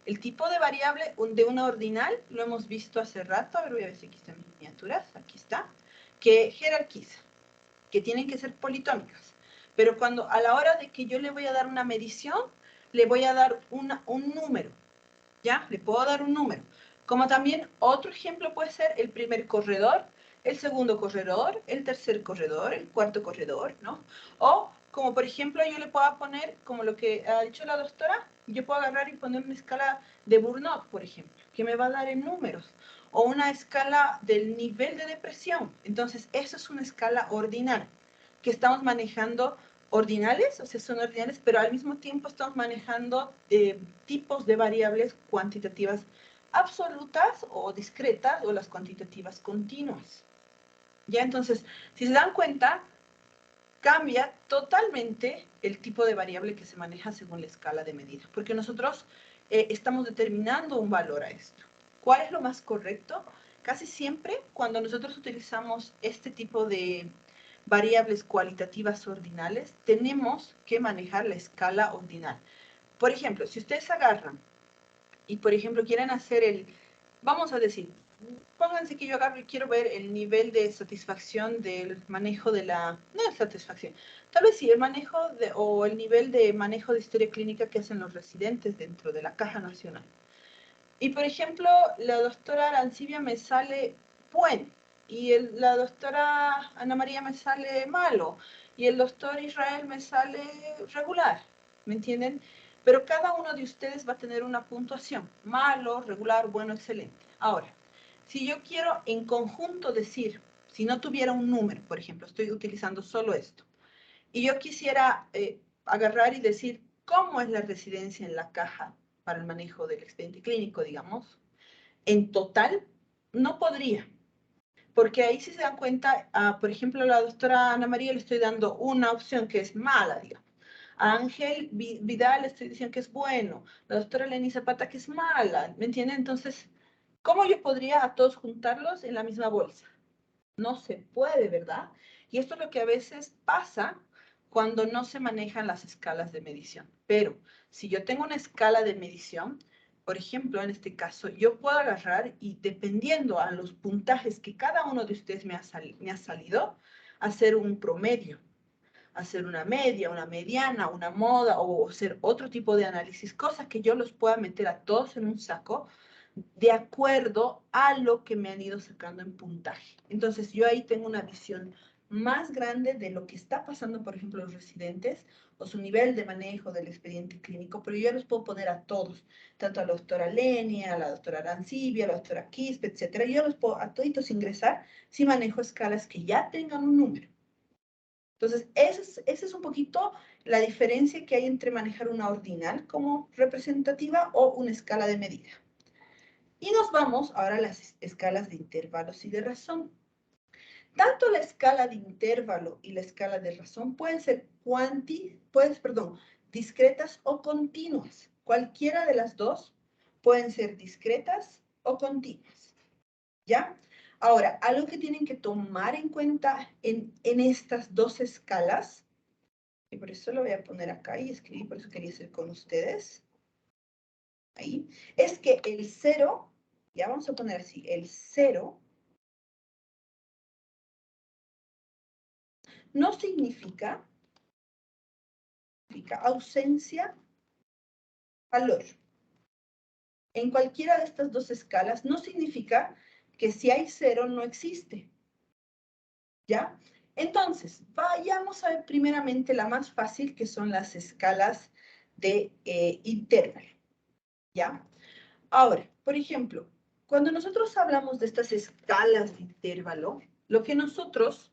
El tipo de variable de una ordinal lo hemos visto hace rato, a ver, voy a ver si aquí están mis miniaturas, aquí está, que jerarquiza, que tienen que ser politómicas. Pero cuando a la hora de que yo le voy a dar una medición, le voy a dar un número, ¿ya? Le puedo dar un número. Como también otro ejemplo puede ser el primer corredor, el segundo corredor, el tercer corredor, el cuarto corredor, ¿no? O como por ejemplo yo le puedo poner, como lo que ha dicho la doctora, yo puedo agarrar y poner una escala de Burnout, por ejemplo, que me va a dar en números, o una escala del nivel de depresión. Entonces, eso es una escala ordinal que estamos manejando ordinales, o sea, son ordinales, pero al mismo tiempo estamos manejando tipos de variables cuantitativas absolutas o discretas o las cuantitativas continuas. Ya, entonces, si se dan cuenta, cambia totalmente el tipo de variable que se maneja según la escala de medida, porque nosotros estamos determinando un valor a esto. ¿Cuál es lo más correcto? Casi siempre cuando nosotros utilizamos este tipo de variables cualitativas ordinales, tenemos que manejar la escala ordinal. Por ejemplo, si ustedes agarran y, por ejemplo, quieren hacer vamos a decir, pónganse que yo agarro y quiero ver el nivel de satisfacción del manejo de no es satisfacción, tal vez sí, el manejo o el nivel de manejo de historia clínica que hacen los residentes dentro de la Caja Nacional. Y, por ejemplo, la doctora Arancibia me sale bueno, y la doctora Ana María me sale malo, y el doctor Israel me sale regular, ¿me entienden? Pero cada uno de ustedes va a tener una puntuación, malo, regular, bueno, excelente. Ahora, si yo quiero en conjunto decir, si no tuviera un número, por ejemplo, estoy utilizando solo esto, y yo quisiera agarrar y decir cómo es la residencia en la caja para el manejo del expediente clínico, digamos, en total, no podría. Porque ahí si se dan cuenta, por ejemplo, a la doctora Ana María le estoy dando una opción que es mala, digamos. A Ángel Vidal le estoy diciendo que es bueno. La doctora Lenny Zapata que es mala, ¿me entienden? Entonces, ¿cómo yo podría a todos juntarlos en la misma bolsa? No se puede, ¿verdad? Y esto es lo que a veces pasa cuando no se manejan las escalas de medición. Pero si yo tengo una escala de medición, por ejemplo, en este caso, yo puedo agarrar y dependiendo a los puntajes que cada uno de ustedes me ha salido, hacer un promedio, hacer una media, una mediana, una moda o hacer otro tipo de análisis, cosas que yo los pueda meter a todos en un saco de acuerdo a lo que me han ido sacando en puntaje. Entonces yo ahí tengo una visión más grande de lo que está pasando, por ejemplo, los residentes o su nivel de manejo del expediente clínico, pero yo los puedo poner a todos, tanto a la doctora Lenia, a la doctora Arancibia, a la doctora Quispe, etcétera. Yo los puedo a toditos ingresar si manejo escalas que ya tengan un número. Entonces, esa es un poquito la diferencia que hay entre manejar una ordinal como representativa o una escala de medida. Y nos vamos ahora a las escalas de intervalos y de razón. Tanto la escala de intervalo y la escala de razón pueden ser discretas o continuas. Cualquiera de las dos pueden ser discretas o continuas. ¿Ya? Ahora, algo que tienen que tomar en cuenta en estas dos escalas, y por eso lo voy a poner acá y escribir, por eso quería hacer con ustedes, ahí, es que el 0, ya vamos a poner así, el 0 no significa ausencia, valor. En cualquiera de estas dos escalas no significa que si hay 0 no existe. ¿Ya? Entonces, vayamos a ver primeramente la más fácil, que son las escalas de intervalo. ¿Ya? Ahora, por ejemplo, cuando nosotros hablamos de estas escalas de intervalo, lo que nosotros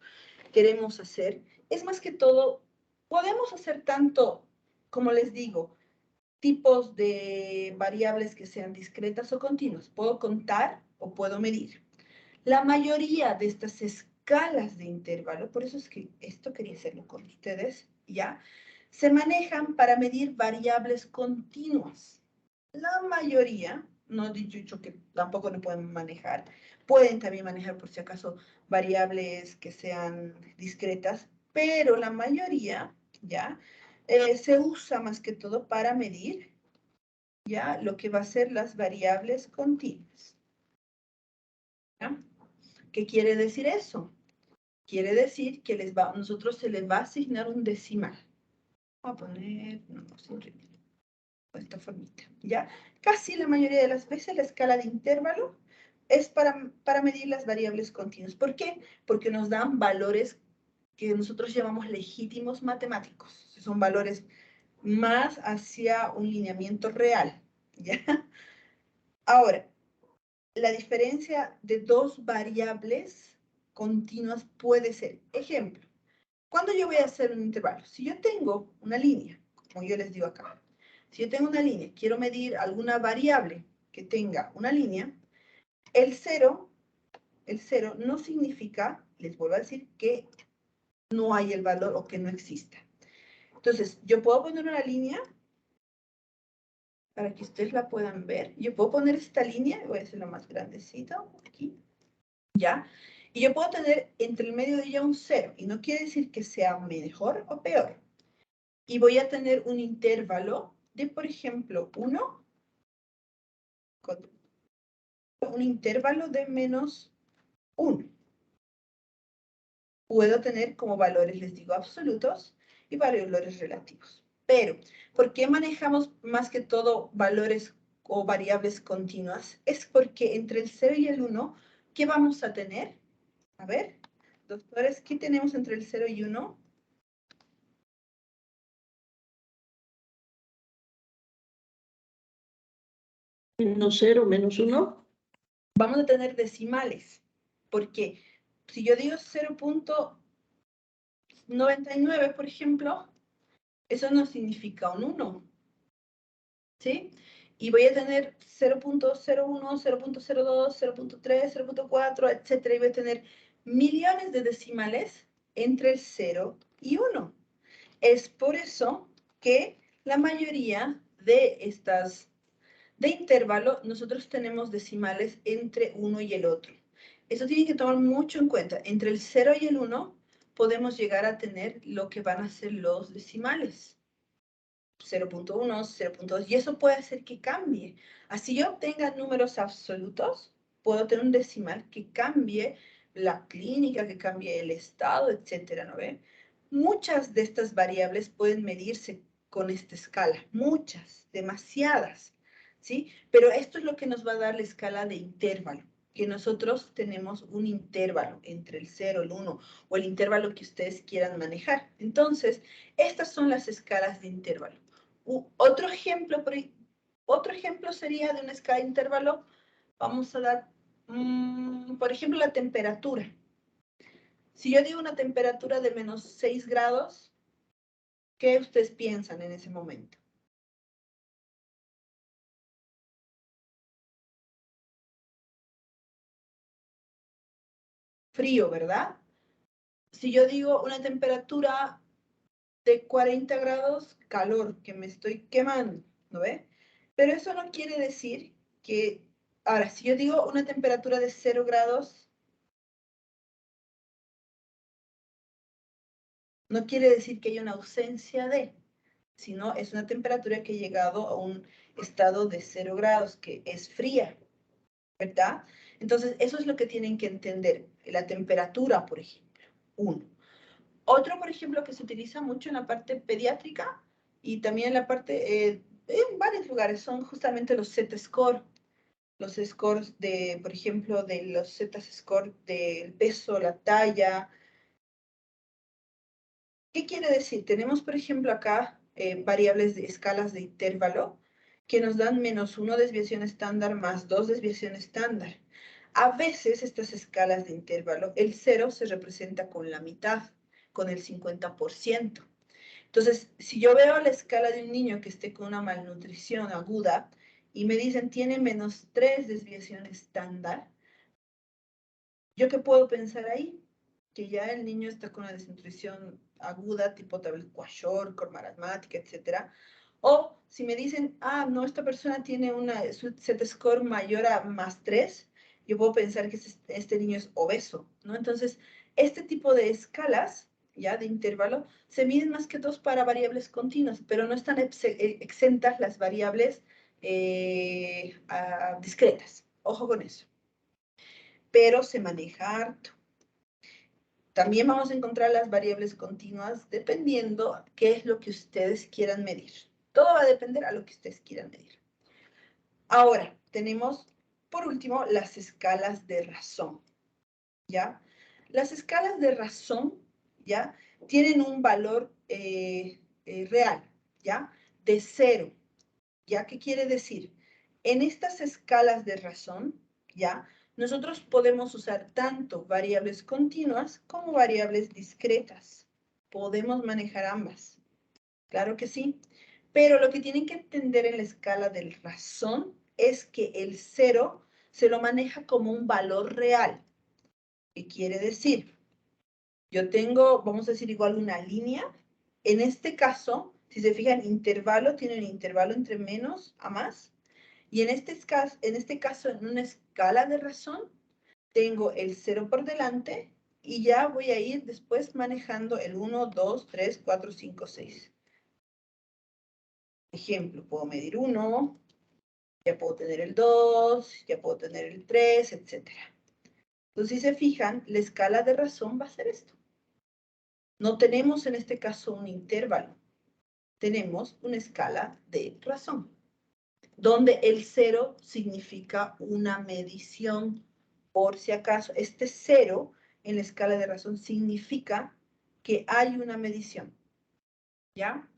queremos hacer es más que todo, podemos hacer tanto, como les digo, tipos de variables que sean discretas o continuas. Puedo contar o puedo medir. La mayoría de estas escalas de intervalo, por eso es que esto quería hacerlo con ustedes, ¿ya? Se manejan para medir variables continuas. La mayoría, no he dicho que tampoco no pueden manejar, pueden también manejar por si acaso variables que sean discretas, pero la mayoría, ¿ya? Se usa más que todo para medir, ¿ya? Lo que va a ser las variables continuas. ¿Ya? ¿Qué quiere decir eso? Quiere decir que nosotros se les va a asignar un decimal. Voy a poner, no, esta formita, ¿ya? Casi la mayoría de las veces la escala de intervalo es para medir las variables continuas. ¿Por qué? Porque nos dan valores que nosotros llamamos legítimos matemáticos. Son valores más hacia un lineamiento real, ¿ya? Ahora, la diferencia de dos variables continuas puede ser, ejemplo, cuando yo voy a hacer un intervalo, si yo tengo una línea, como yo les digo acá, si yo tengo una línea, quiero medir alguna variable que tenga una línea, el cero no significa, les vuelvo a decir, que no hay el valor o que no exista. Entonces, yo puedo poner una línea, para que ustedes la puedan ver. Yo puedo poner esta línea, voy a hacerlo más grandecito, aquí, ¿ya? Y yo puedo tener entre el medio de ella un 0, y no quiere decir que sea mejor o peor. Y voy a tener un intervalo de, por ejemplo, 1, un intervalo de menos 1. Puedo tener como valores, les digo, absolutos y valores relativos. Pero, ¿por qué manejamos más que todo valores o variables continuas? Es porque entre el 0 y el 1, ¿qué vamos a tener? A ver, doctores, ¿qué tenemos entre el 0 y 1? Menos 0, menos 1. Vamos a tener decimales. Porque si yo digo 0.99, por ejemplo, eso no significa un 1. ¿Sí? Y voy a tener 0.01, 0.02, 0.3, 0.4, etcétera. Y voy a tener millones de decimales entre el 0 y 1. Es por eso que la mayoría de estas de intervalo, nosotros tenemos decimales entre uno y el otro. Eso tienen que tomar mucho en cuenta. Entre el 0 y el 1 podemos llegar a tener lo que van a ser los decimales. 0.1, 0.2, y eso puede hacer que cambie. Así yo obtenga números absolutos, puedo tener un decimal que cambie la clínica, que cambie el estado, etcétera, ¿no ve? Muchas de estas variables pueden medirse con esta escala, muchas, demasiadas, ¿sí? Pero esto es lo que nos va a dar la escala de intervalo, que nosotros tenemos un intervalo entre el 0, el 1, o el intervalo que ustedes quieran manejar. Entonces, estas son las escalas de intervalo. Otro ejemplo sería de una escala de intervalo. Vamos a dar, por ejemplo, la temperatura. Si yo digo una temperatura de menos 6 grados, ¿qué ustedes piensan en ese momento? Frío, ¿verdad? Si yo digo una temperatura de 40 grados, calor, que me estoy quemando, ¿no ve? Pero eso no quiere decir que, ahora, si yo digo una temperatura de 0 grados, no quiere decir que haya una ausencia de, sino es una temperatura que ha llegado a un estado de 0 grados, que es fría, ¿verdad? Entonces, eso es lo que tienen que entender, la temperatura, por ejemplo, uno. Otro, por ejemplo, que se utiliza mucho en la parte pediátrica y también en la parte, en varios lugares, son justamente los Z-score. los scores de, por ejemplo, de los Z-score del peso, la talla. ¿Qué quiere decir? Tenemos, por ejemplo, acá variables de escalas de intervalo que nos dan -1 desviación estándar más 2 desviación estándar. A veces estas escalas de intervalo, el 0 se representa con la mitad, con el 50%. Entonces, si yo veo la escala de un niño que esté con una malnutrición aguda y me dicen tiene -3 desviación estándar, ¿yo qué puedo pensar ahí? Que ya el niño está con una desnutrición aguda, tipo Kwashiorkor, marasmática, etc. O si me dicen, ah, no, esta persona tiene su Z-score mayor a +3, yo puedo pensar que este niño es obeso, ¿no? Entonces, este tipo de escalas, ya de intervalo, se miden más que todo para variables continuas, pero no están exentas las variables discretas. Ojo con eso. Pero se maneja harto. También vamos a encontrar las variables continuas dependiendo qué es lo que ustedes quieran medir. Todo va a depender a lo que ustedes quieran medir. Ahora, tenemos, por último, las escalas de razón, ¿ya? Las escalas de razón, ¿ya? Tienen un valor real, ¿ya? De 0, ¿ya? ¿Qué quiere decir? En estas escalas de razón, ¿ya? Nosotros podemos usar tanto variables continuas como variables discretas. Podemos manejar ambas. Claro que sí. Pero lo que tienen que entender en la escala de razón es que el 0 se lo maneja como un valor real. ¿Qué quiere decir? Yo tengo, vamos a decir, igual una línea. En este caso, si se fijan, intervalo tiene un intervalo entre menos a más. Y en este caso, en una escala de razón, tengo el 0 por delante y ya voy a ir después manejando el 1, 2, 3, 4, 5, 6. Ejemplo, puedo medir 1, ya puedo tener el 2, ya puedo tener el 3, etc. Entonces, si se fijan, la escala de razón va a ser esto. No tenemos en este caso un intervalo, tenemos una escala de razón, donde el 0 significa una medición. Por si acaso, este 0 en la escala de razón significa que hay una medición, ¿ya?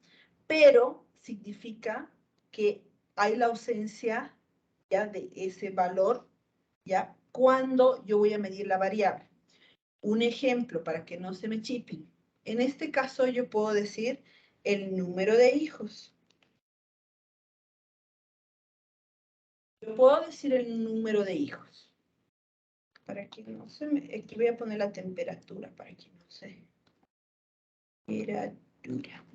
Pero significa que hay la ausencia, ¿ya? De ese valor, ¿ya? Cuando yo voy a medir la variable. Un ejemplo para que no se me chipen. En este caso yo puedo decir el número de hijos. Yo puedo decir el número de hijos. Para que no se me... Aquí voy a poner la temperatura para que no se... Temperatura.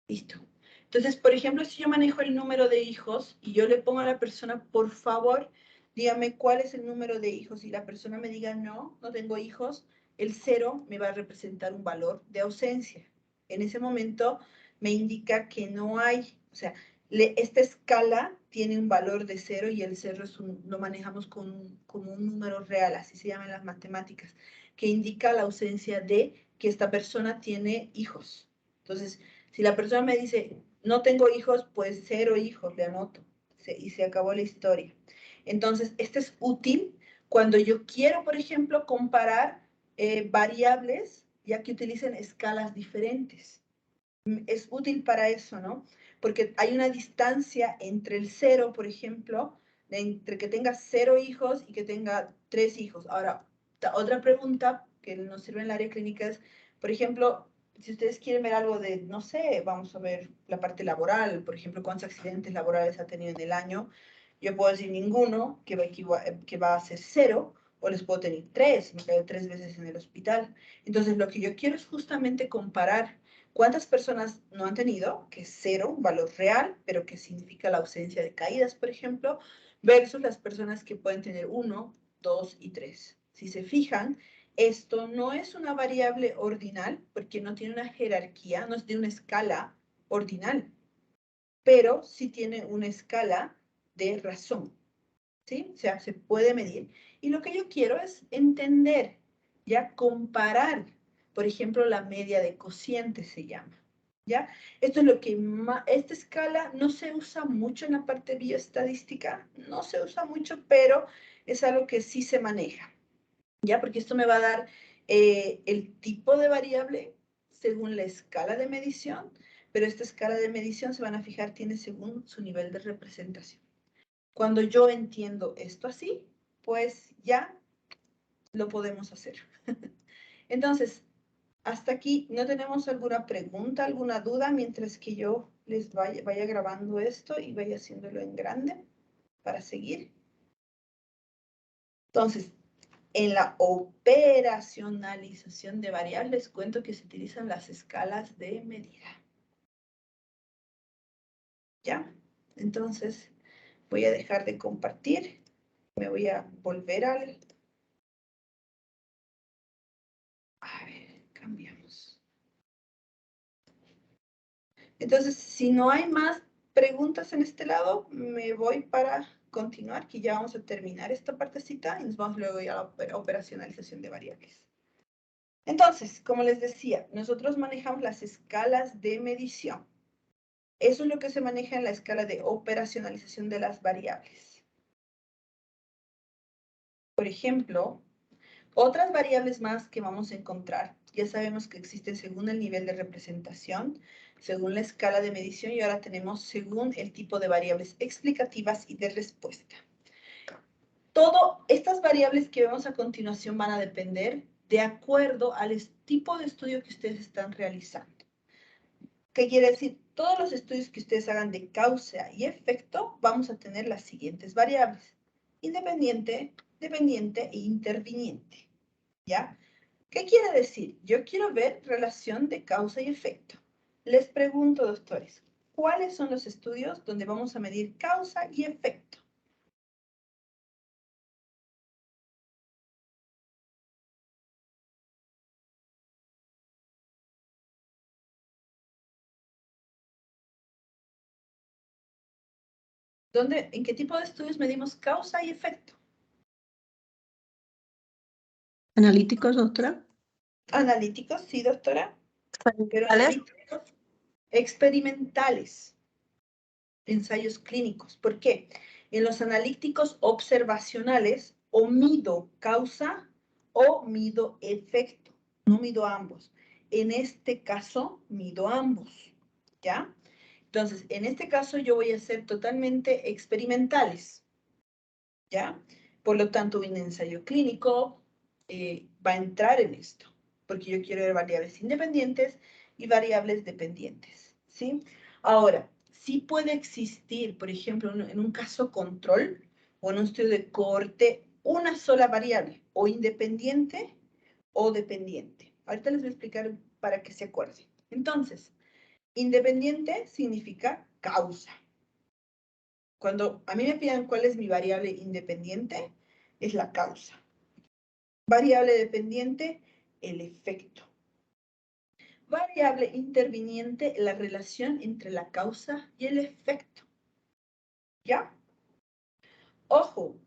Listo. Entonces, por ejemplo, si yo manejo el número de hijos y yo le pongo a la persona, por favor, dígame cuál es el número de hijos, y la persona me diga, no, no tengo hijos, el 0 me va a representar un valor de ausencia. En ese momento me indica que no hay, o sea, esta escala tiene un valor de 0 y el 0 lo manejamos como un número real, así se llaman las matemáticas, que indica la ausencia de que esta persona tiene hijos. Entonces, si la persona me dice, no tengo hijos, pues 0 hijos, le anoto. Y se acabó la historia. Entonces, este es útil cuando yo quiero, por ejemplo, comparar variables, ya que utilicen escalas diferentes. Es útil para eso, ¿no? Porque hay una distancia entre el 0, por ejemplo, entre que tenga 0 hijos y que tenga 3 hijos. Ahora, otra pregunta que nos sirve en el área clínica es, por ejemplo, si ustedes quieren ver algo de, no sé, vamos a ver la parte laboral, por ejemplo, cuántos accidentes laborales ha tenido en el año, yo puedo decir ninguno, que va a ser 0, o les puedo tener 3, me quedo 3 veces en el hospital. Entonces, lo que yo quiero es justamente comparar cuántas personas no han tenido, que es 0, un valor real, pero que significa la ausencia de caídas, por ejemplo, versus las personas que pueden tener 1, 2 y 3. Si se fijan, esto no es una variable ordinal, porque no tiene una jerarquía, no es de una escala ordinal, pero sí tiene una escala de razón, ¿sí? O sea, se puede medir. Y lo que yo quiero es entender, ya comparar, por ejemplo, la media de cocientes se llama, ¿Ya? Esto es lo que más, esta escala no se usa mucho en la parte bioestadística, no se usa mucho, pero es algo que sí se maneja, ¿ya? Porque esto me va a dar el tipo de variable según la escala de medición, pero esta escala de medición, se van a fijar, tiene según su nivel de representación. Cuando yo entiendo esto así, pues ya lo podemos hacer. Entonces, hasta aquí, ¿no tenemos alguna pregunta, alguna duda mientras que yo les vaya grabando esto y vaya haciéndolo en grande para seguir? Entonces, en la operacionalización de variables, cuento que se utilizan las escalas de medida. ¿Ya? Entonces, voy a dejar de compartir. Me voy a volver al... A ver, cambiamos. Entonces, si no hay más preguntas en este lado, me voy para continuar, que ya vamos a terminar esta partecita y nos vamos luego ya a la operacionalización de variables. Entonces, como les decía, nosotros manejamos las escalas de medición. Eso es lo que se maneja en la escala de operacionalización de las variables. Por ejemplo, otras variables más que vamos a encontrar, ya sabemos que existen según el nivel de representación, según la escala de medición, y ahora tenemos según el tipo de variables explicativas y de respuesta. Todas estas variables que vemos a continuación van a depender de acuerdo al tipo de estudio que ustedes están realizando. ¿Qué quiere decir? Todos los estudios que ustedes hagan de causa y efecto, vamos a tener las siguientes variables: independiente, dependiente e interviniente. ¿Ya? ¿Qué quiere decir? Yo quiero ver relación de causa y efecto. Les pregunto, doctores, ¿cuáles son los estudios donde vamos a medir causa y efecto? ¿En qué tipo de estudios medimos causa y efecto? ¿Analíticos, doctora? Analíticos, sí, doctora, pero ¿Cuáles? analíticos experimentales, ensayos clínicos. ¿Por qué? En los analíticos observacionales, o mido causa o mido efecto, no mido ambos. En este caso, mido ambos, ¿ya? Entonces, en este caso yo voy a ser totalmente experimentales, ¿ya? Por lo tanto, un ensayo clínico va a entrar en esto, porque yo quiero ver variables independientes y variables dependientes, ¿sí? Ahora, sí puede existir, por ejemplo, en un caso control o en un estudio de cohorte, una sola variable, o independiente o dependiente. Ahorita les voy a explicar para que se acuerden. Entonces, independiente significa causa. Cuando a mí me pidan cuál es mi variable independiente, es la causa. Variable dependiente, el efecto. Variable interviniente, la relación entre la causa y el efecto. ¿Ya? Ojo,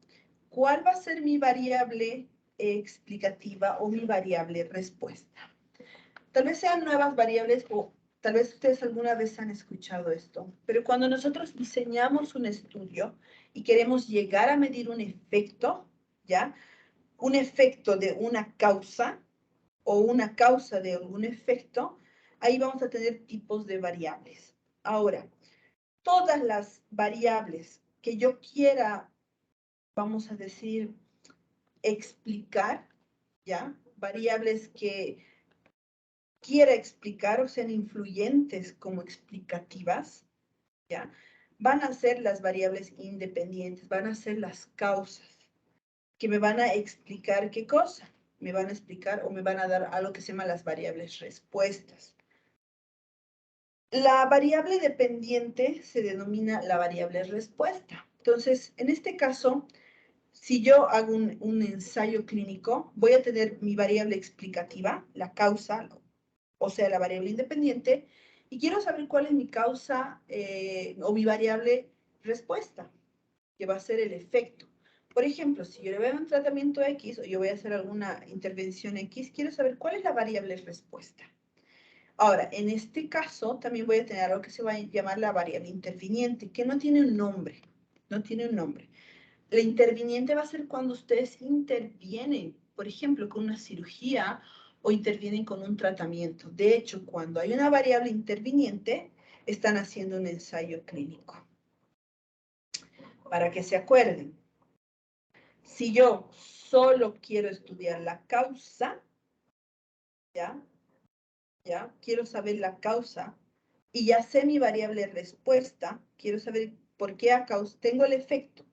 ¿cuál va a ser mi variable explicativa o mi variable respuesta? Tal vez sean nuevas variables o tal vez ustedes alguna vez han escuchado esto, pero cuando nosotros diseñamos un estudio y queremos llegar a medir un efecto, ¿ya? Un efecto de una causa o una causa de algún efecto, ahí vamos a tener tipos de variables. Ahora, todas las variables que yo quiera, vamos a decir, explicar, ¿ya? Variables que quiera explicar o sean influyentes como explicativas, ¿ya? Van a ser las variables independientes, van a ser las causas que me van a explicar qué cosa. Me van a explicar o me van a dar algo que se llama las variables respuestas. La variable dependiente se denomina la variable respuesta. Entonces, en este caso, si yo hago un ensayo clínico, voy a tener mi variable explicativa, la causa, o sea, la variable independiente, y quiero saber cuál es mi causa o mi variable respuesta, que va a ser el efecto. Por ejemplo, si yo le voy a dar un tratamiento X o yo voy a hacer alguna intervención X, quiero saber cuál es la variable respuesta. Ahora, en este caso, también voy a tener algo que se va a llamar la variable interviniente, que no tiene un nombre. No tiene un nombre. La interviniente va a ser cuando ustedes intervienen, por ejemplo, con una cirugía o intervienen con un tratamiento. De hecho, cuando hay una variable interviniente, están haciendo un ensayo clínico. Para que se acuerden, si yo solo quiero estudiar la causa, ¿ya? Quiero saber la causa y ya sé mi variable respuesta, quiero saber por qué a causa, tengo el efecto,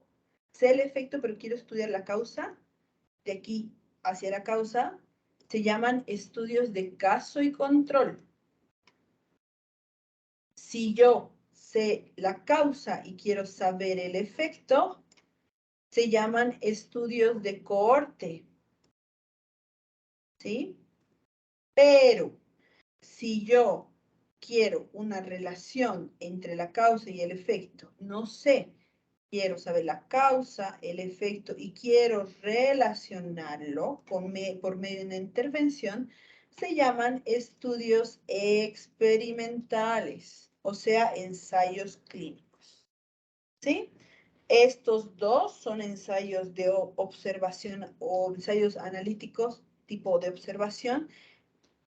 sé el efecto, pero quiero estudiar la causa, de aquí hacia la causa, se llaman estudios de caso y control. Si yo sé la causa y quiero saber el efecto, se llaman estudios de cohorte. ¿Sí? Pero si yo quiero una relación entre la causa y el efecto, no sé, quiero saber la causa, el efecto y quiero relacionarlo por medio de una intervención, se llaman estudios experimentales, o sea, ensayos clínicos. ¿Sí? Estos dos son ensayos de observación o ensayos analíticos tipo de observación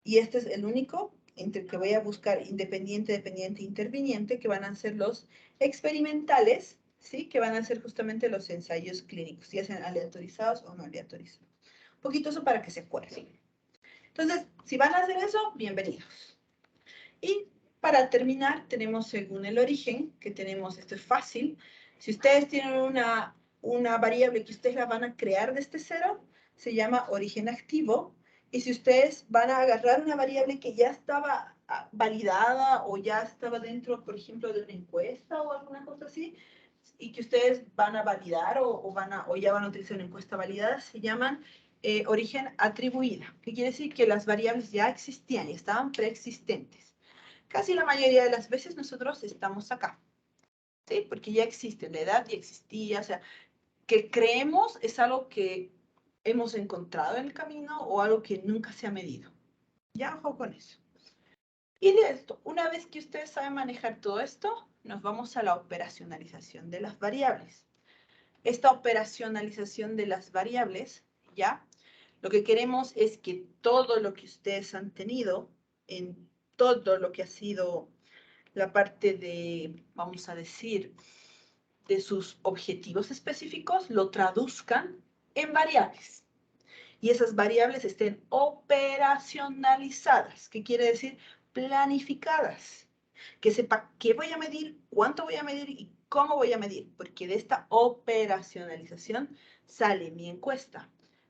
y este es el único entre el que voy a buscar independiente, dependiente, interviniente, que van a ser los experimentales, ¿sí? Que van a ser justamente los ensayos clínicos, ya sean aleatorizados o no aleatorizados. Un poquito eso para que se acuerden. Entonces, si van a hacer eso, bienvenidos. Y para terminar, tenemos según el origen, que tenemos, esto es fácil. Si ustedes tienen una variable que ustedes la van a crear desde cero, se llama origen activo. Y si ustedes van a agarrar una variable que ya estaba validada o ya estaba dentro, por ejemplo, de una encuesta o alguna cosa así, y que ustedes van a validar o ya van a utilizar una encuesta validada, se llaman origen atribuida, que quiere decir que las variables ya existían y estaban preexistentes. Casi la mayoría de las veces nosotros estamos acá, ¿sí? Porque ya existe, la edad ya existía, o sea, que creemos es algo que hemos encontrado en el camino o algo que nunca se ha medido. Ya, ojo con eso. Y de esto, una vez que ustedes saben manejar todo esto, nos vamos a la operacionalización de las variables. Esta operacionalización de las variables, ¿ya? Lo que queremos es que todo lo que ustedes han tenido en todo lo que ha sido la parte de, vamos a decir, de sus objetivos específicos, lo traduzcan en variables. Y esas variables estén operacionalizadas, que quiere decir planificadas. Que sepa qué voy a medir, cuánto voy a medir y cómo voy a medir, porque de esta operacionalización sale mi encuesta,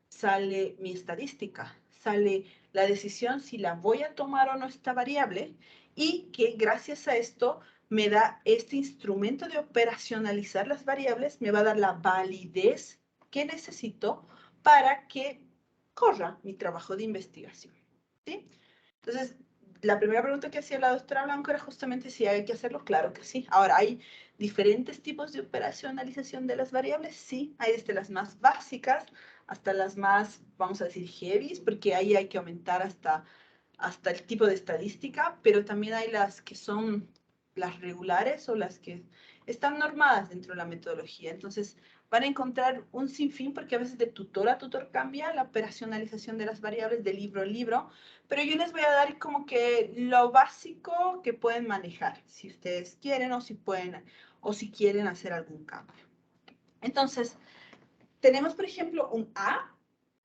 sale mi estadística, sale la decisión si la voy a tomar o no esta variable y que gracias a esto me da este instrumento de operacionalizar las variables, me va a dar la validez que necesito para que corra mi trabajo de investigación. ¿Sí? Entonces, la primera pregunta que hacía la doctora Blanco era justamente si hay que hacerlo. Claro que sí. Ahora, ¿hay diferentes tipos de operacionalización de las variables? Sí, hay desde las más básicas hasta las más, vamos a decir, heavies, porque ahí hay que aumentar hasta el tipo de estadística, pero también hay las que son las regulares o las que están normadas dentro de la metodología. Entonces, van a encontrar un sinfín, porque a veces de tutor a tutor cambia la operacionalización de las variables de libro a libro, pero yo les voy a dar como que lo básico que pueden manejar, si ustedes quieren o si pueden, o si quieren hacer algún cambio. Entonces, tenemos, por ejemplo, un A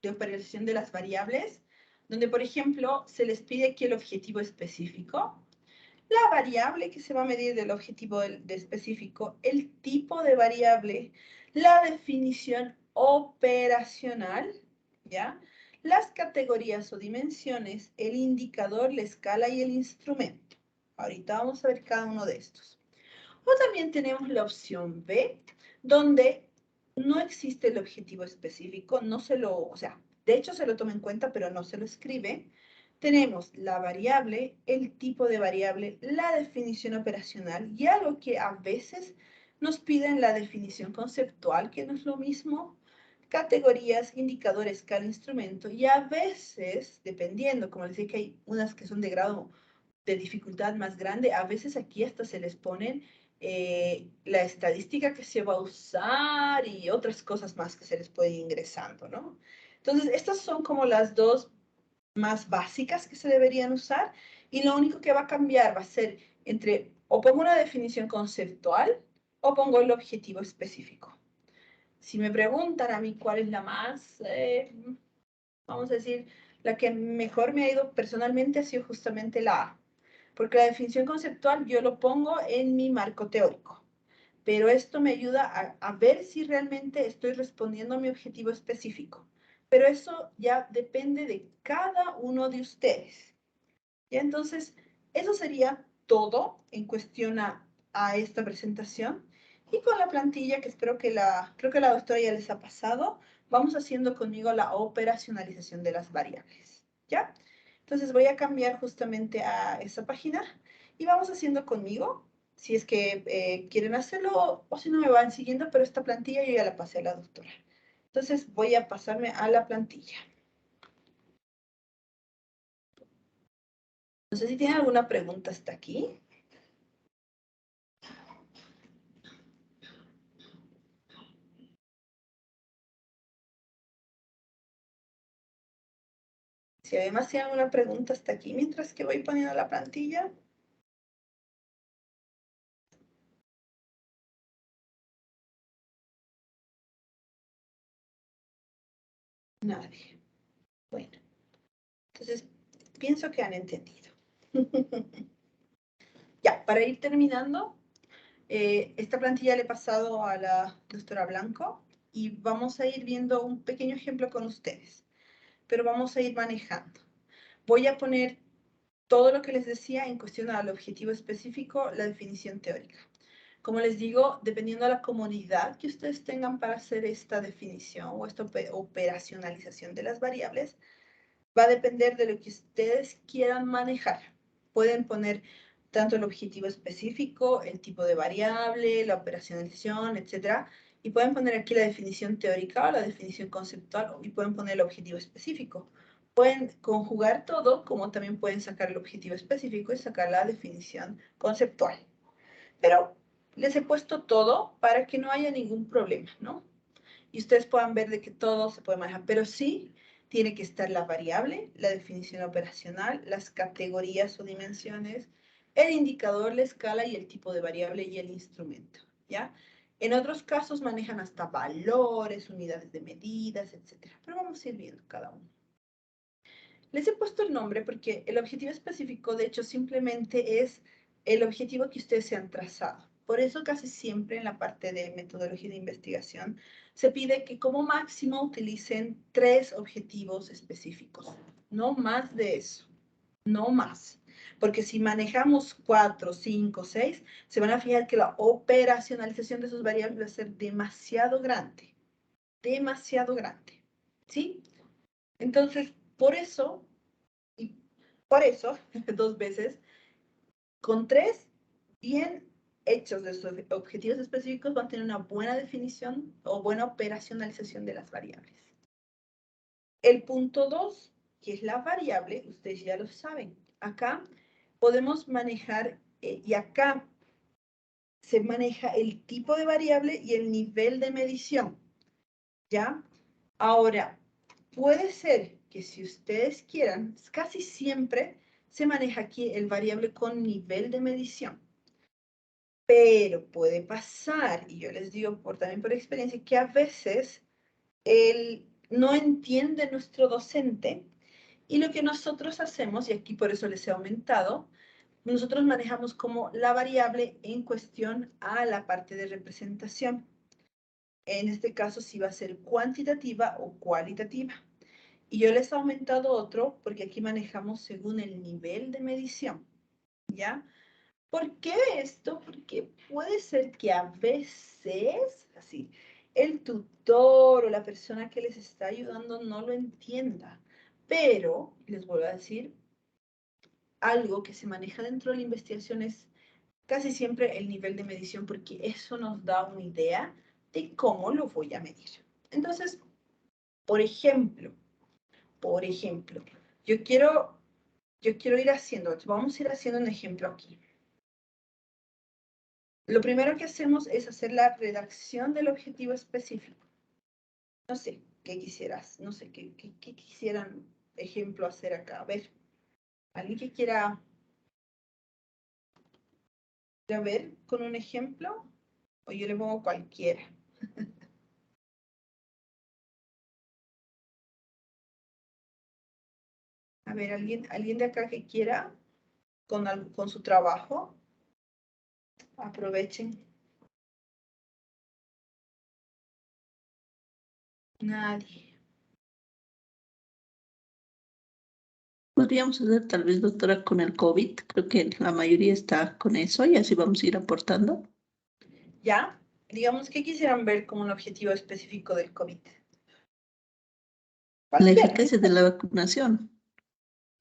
de operación de las variables, donde, por ejemplo, se les pide aquí el objetivo específico, la variable que se va a medir del objetivo de específico, el tipo de variable, la definición operacional, ¿ya? Las categorías o dimensiones, el indicador, la escala y el instrumento. Ahorita vamos a ver cada uno de estos. O también tenemos la opción B, donde no existe el objetivo específico, no se lo, o sea, de hecho se lo toma en cuenta, pero no se lo escribe. Tenemos la variable, el tipo de variable, la definición operacional y algo que a veces nos piden la definición conceptual, que no es lo mismo, categorías, indicadores, cada instrumento y a veces, dependiendo, como les dije que hay unas que son de grado de dificultad más grande, a veces aquí hasta se les ponen la estadística que se va a usar y otras cosas más que se les puede ir ingresando, ¿no? Entonces, estas son como las dos más básicas que se deberían usar y lo único que va a cambiar va a ser entre o pongo una definición conceptual o pongo el objetivo específico. Si me preguntan a mí cuál es la más, vamos a decir, la que mejor me ha ido personalmente ha sido justamente la A. Porque la definición conceptual yo lo pongo en mi marco teórico. Pero esto me ayuda a ver si realmente estoy respondiendo a mi objetivo específico. Pero eso ya depende de cada uno de ustedes. Y entonces, eso sería todo en cuestión a esta presentación. Y con la plantilla, que espero que creo que la doctora ya les ha pasado, vamos haciendo conmigo la operacionalización de las variables. ¿Ya? Entonces voy a cambiar justamente a esa página y vamos haciendo conmigo, si es que quieren hacerlo o si no me van siguiendo, pero esta plantilla yo ya la pasé a la doctora. Entonces voy a pasarme a la plantilla. No sé si tienen alguna pregunta hasta aquí. Si además tienen alguna pregunta hasta aquí mientras que voy poniendo la plantilla. Nadie. Bueno, entonces pienso que han entendido. Ya, para ir terminando, esta plantilla le he pasado a la doctora Blanco y vamos a ir viendo un pequeño ejemplo con ustedes, pero vamos a ir manejando. Voy a poner todo lo que les decía en cuestión al objetivo específico, la definición teórica. Como les digo, dependiendo de la comunidad que ustedes tengan para hacer esta definición o esta operacionalización de las variables, va a depender de lo que ustedes quieran manejar. Pueden poner tanto el objetivo específico, el tipo de variable, la operacionalización, etc. Y pueden poner aquí la definición teórica o la definición conceptual y pueden poner el objetivo específico. Pueden conjugar todo, como también pueden sacar el objetivo específico y sacar la definición conceptual. Pero les he puesto todo para que no haya ningún problema, ¿no? Y ustedes puedan ver de que todo se puede manejar, pero sí tiene que estar la variable, la definición operacional, las categorías o dimensiones, el indicador, la escala y el tipo de variable y el instrumento, ¿ya? En otros casos manejan hasta valores, unidades de medidas, etc. Pero vamos a ir viendo cada uno. Les he puesto el nombre porque el objetivo específico, de hecho, simplemente es el objetivo que ustedes se han trazado. Por eso casi siempre en la parte de metodología de investigación se pide que como máximo utilicen 3 objetivos específicos, no más de eso, no más. Porque si manejamos 4, 5, 6, se van a fijar que la operacionalización de sus variables va a ser demasiado grande, ¿sí? Entonces, y por eso, 2 veces, con 3 bien hechos de sus objetivos específicos van a tener una buena definición o buena operacionalización de las variables. El punto 2, que es la variable, ustedes ya lo saben. Acá podemos manejar, y acá se maneja el tipo de variable y el nivel de medición, ¿ya? Ahora, puede ser que si ustedes quieran, casi siempre se maneja aquí el variable con nivel de medición. Pero puede pasar, y yo les digo también por experiencia, que a veces él no entiende nuestro docente y lo que nosotros hacemos, y aquí por eso les he aumentado, nosotros manejamos como la variable en cuestión a la parte de representación. En este caso sí va a ser cuantitativa o cualitativa. Y yo les he aumentado otro porque aquí manejamos según el nivel de medición, ¿ya? ¿Por qué esto? Porque puede ser que a veces, así, el tutor o la persona que les está ayudando no lo entienda. Pero, les vuelvo a decir, algo que se maneja dentro de la investigación es casi siempre el nivel de medición, porque eso nos da una idea de cómo lo voy a medir. Entonces, por ejemplo, yo quiero yo quiero ir haciendo, vamos a ir haciendo un ejemplo aquí. Lo primero que hacemos es hacer la redacción del objetivo específico. No sé qué quisieras, no sé qué quisieran ejemplo hacer acá. A ver, ¿alguien que quiera ver con un ejemplo? O yo le pongo cualquiera. A ver, ¿alguien de acá que quiera con su trabajo? Aprovechen. Nadie. Podríamos hacer tal vez, doctora, con el COVID. Creo que la mayoría está con eso y así vamos a ir aportando. ¿Ya? Digamos, ¿qué quisieran ver como un objetivo específico del COVID? La Cualquiera. eficacia de la vacunación.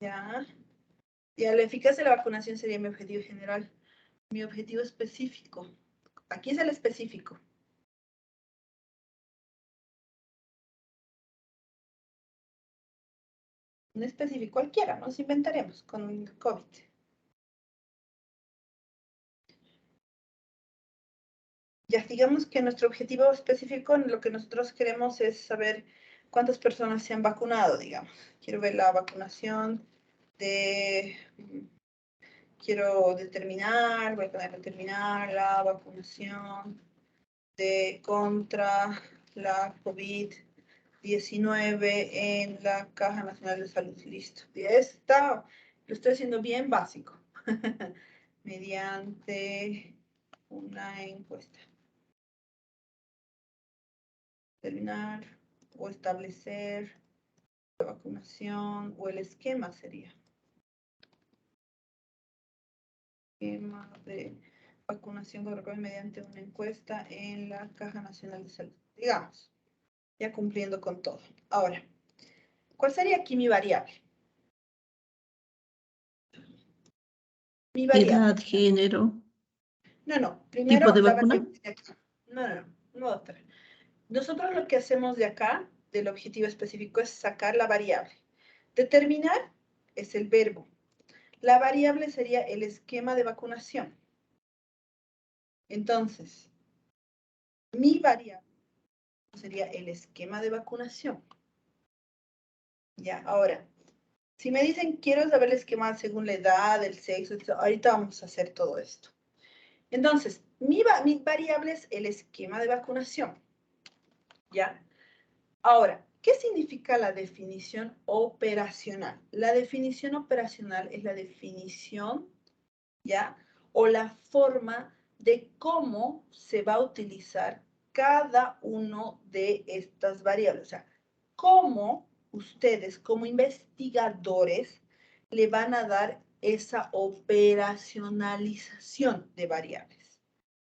¿Ya? Ya, la eficacia de la vacunación sería mi objetivo general. Mi objetivo específico. Aquí es el específico. Un específico cualquiera, nos inventaremos con el COVID. Ya digamos que nuestro objetivo específico, en lo que nosotros queremos es saber cuántas personas se han vacunado, digamos. Quiero ver la vacunación quiero determinar, voy a poner determinar la vacunación contra la COVID-19 en la Caja Nacional de Salud. Listo. Lo estoy haciendo bien básico. Mediante una encuesta. Determinar o establecer la vacunación o el esquema sería. Esquema de vacunación corresponde mediante una encuesta en la Caja Nacional de Salud. Digamos, ya cumpliendo con todo. Ahora, ¿cuál sería aquí mi variable? Mi variable. Edad, género, No, tipo primero de la vacuna. variable de acá. No, doctora. Nosotros lo que hacemos de acá, del objetivo específico, es sacar la variable. Determinar es el verbo. La variable sería el esquema de vacunación. Entonces, mi variable sería el esquema de vacunación. Ya, ahora, si me dicen, quiero saber el esquema según la edad, el sexo, etc., ahorita vamos a hacer todo esto. Entonces, mi variable es el esquema de vacunación. ¿Ya? Ahora, ¿qué significa la definición operacional? La definición operacional es la definición, ¿ya? O la forma de cómo se va a utilizar cada uno de estas variables. O sea, cómo ustedes como investigadores le van a dar esa operacionalización de variables.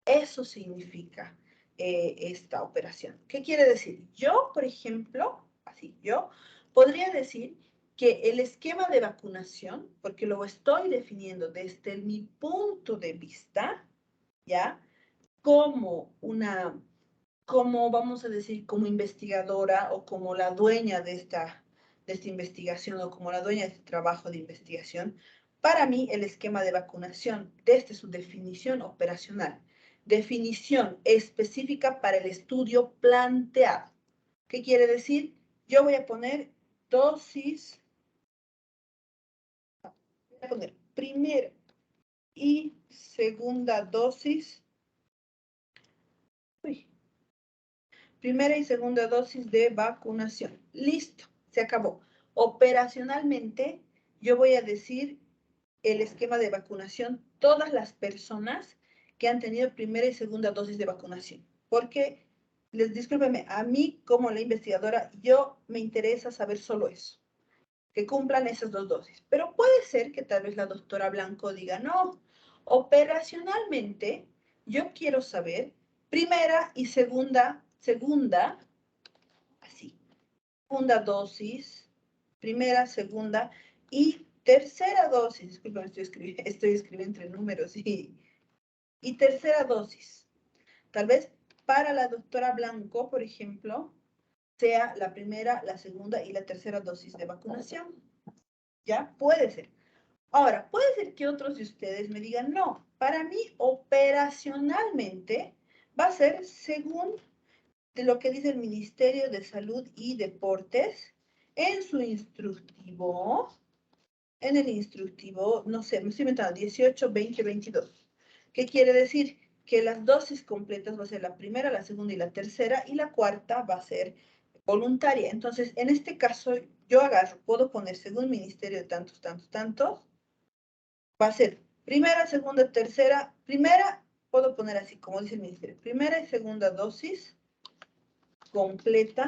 Eso significa esta operación. ¿Qué quiere decir? Yo, por ejemplo, yo podría decir que el esquema de vacunación, porque lo estoy definiendo desde mi punto de vista, ¿ya? Como vamos a decir, como investigadora o como la dueña de esta investigación o como la dueña de este trabajo de investigación, para mí el esquema de vacunación, desde su definición operacional, definición específica para el estudio planteado. ¿Qué quiere decir? Yo voy a poner dosis, voy a poner primera y segunda dosis, primera y segunda dosis de vacunación. Listo, se acabó. Operacionalmente, yo voy a decir el esquema de vacunación, todas las personas que han tenido primera y segunda dosis de vacunación. Porque, discúlpenme, a mí como la investigadora, yo me interesa saber solo eso, que cumplan esas dos dosis. Pero puede ser que tal vez la doctora Blanco diga, no, operacionalmente yo quiero saber primera y segunda, así, segunda dosis, primera, segunda y tercera dosis. Disculpen, estoy escribiendo entre números y tercera dosis. Tal vez para la doctora Blanco, por ejemplo, sea la primera, la segunda y la tercera dosis de vacunación. ¿Ya? Puede ser. Ahora, puede ser que otros de ustedes me digan, no, para mí operacionalmente va a ser según de lo que dice el Ministerio de Salud y Deportes en su instructivo, en el instructivo, no sé, me estoy inventando, 18, 20, 22. ¿Qué quiere decir? Que las dosis completas va a ser la primera, la segunda y la tercera, y la cuarta va a ser voluntaria. Entonces, en este caso, yo agarro, puedo poner según Ministerio de tantos, tantos, tantos, va a ser primera, segunda, tercera, primera, puedo poner así, como dice el Ministerio, primera y segunda dosis completa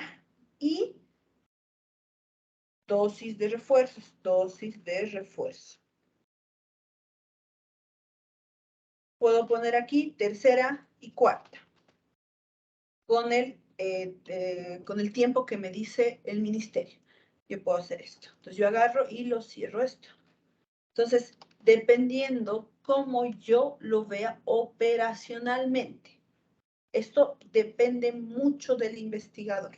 y dosis de refuerzos, dosis de refuerzo. Puedo poner aquí tercera y cuarta, con el tiempo que me dice el ministerio. Yo puedo hacer esto. Entonces yo agarro y lo cierro esto. Entonces, dependiendo cómo yo lo vea operacionalmente. Esto depende mucho del investigador.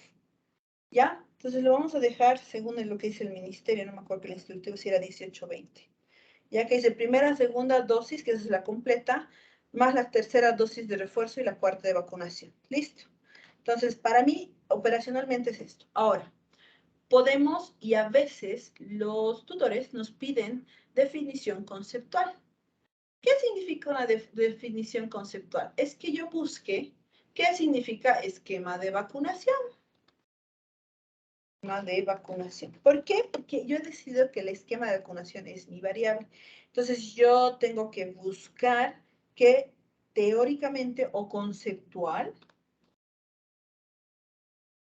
¿Ya? Entonces lo vamos a dejar según lo que dice el ministerio. No me acuerdo que el instructivo si era 18-20. Ya que dice primera, segunda dosis, que esa es la completa, más la tercera dosis de refuerzo y la cuarta de vacunación. ¿Listo? Entonces, para mí, operacionalmente es esto. Ahora, podemos y a veces los tutores nos piden definición conceptual. ¿Qué significa una definición conceptual? Es que yo busque qué significa esquema de vacunación. De vacunación. ¿Por qué? Porque yo he decidido que el esquema de vacunación es mi variable. Entonces yo tengo que buscar que teóricamente o conceptual,